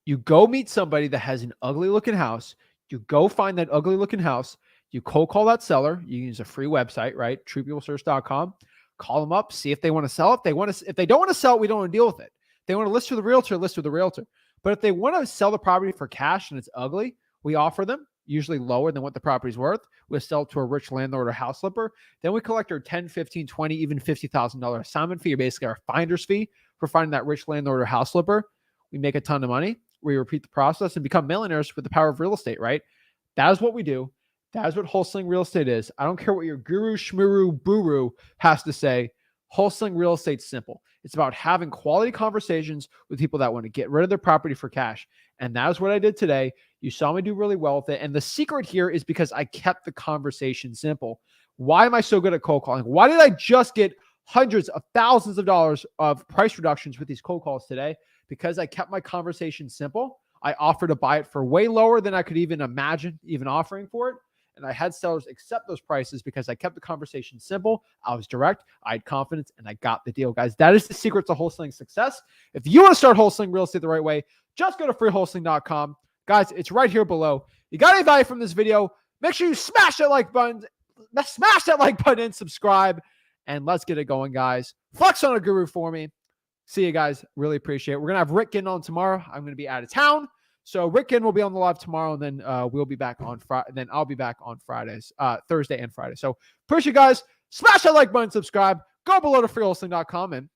You go meet somebody that has an ugly looking house. You go find that ugly looking house. You cold call that seller. You use a free website, right? TruePeopleSearch.com. Call them up, see if they want to sell it. If they don't want to sell it, we don't want to deal with it. If they want to list with a realtor, list with a realtor. But if they want to sell the property for cash and it's ugly, we offer them, usually lower than what the property's worth. We'll sell it to a rich landlord or house flipper. Then we collect our $10, $15, $20, even $50,000 assignment fee, or basically our finder's fee for finding that rich landlord or house flipper. We make a ton of money. We repeat the process and become millionaires with the power of real estate, right? That is what we do. That is what wholesaling real estate is. I don't care what your guru, shmuru, buru has to say. Wholesaling real estate's simple. It's about having quality conversations with people that want to get rid of their property for cash. And that is what I did today. You saw me do really well with it. And the secret here is because I kept the conversation simple. Why am I so good at cold calling? Why did I just get hundreds of thousands of dollars of price reductions with these cold calls today? Because I kept my conversation simple. I offered to buy it for way lower than I could even imagine even offering for it. And I had sellers accept those prices because I kept the conversation simple. I was direct. I had confidence, and I got the deal, guys. That is the secret to wholesaling success. If you want to start wholesaling real estate the right way, just go to freewholesaling.com. Guys, it's right here below. You got any value from this video? Make sure you smash that like button. Smash that like button and subscribe. And let's get it going, guys. Flex on a guru for me. See you guys. Really appreciate it. We're going to have Rick Ginn on tomorrow. I'm going to be out of town. So Rick Ginn will be on the live tomorrow, and then we'll be back on Friday. Then I'll be back on Fridays, Thursday and Friday. So appreciate you guys. Smash that like button, subscribe. Go below to freewholesaling.com, and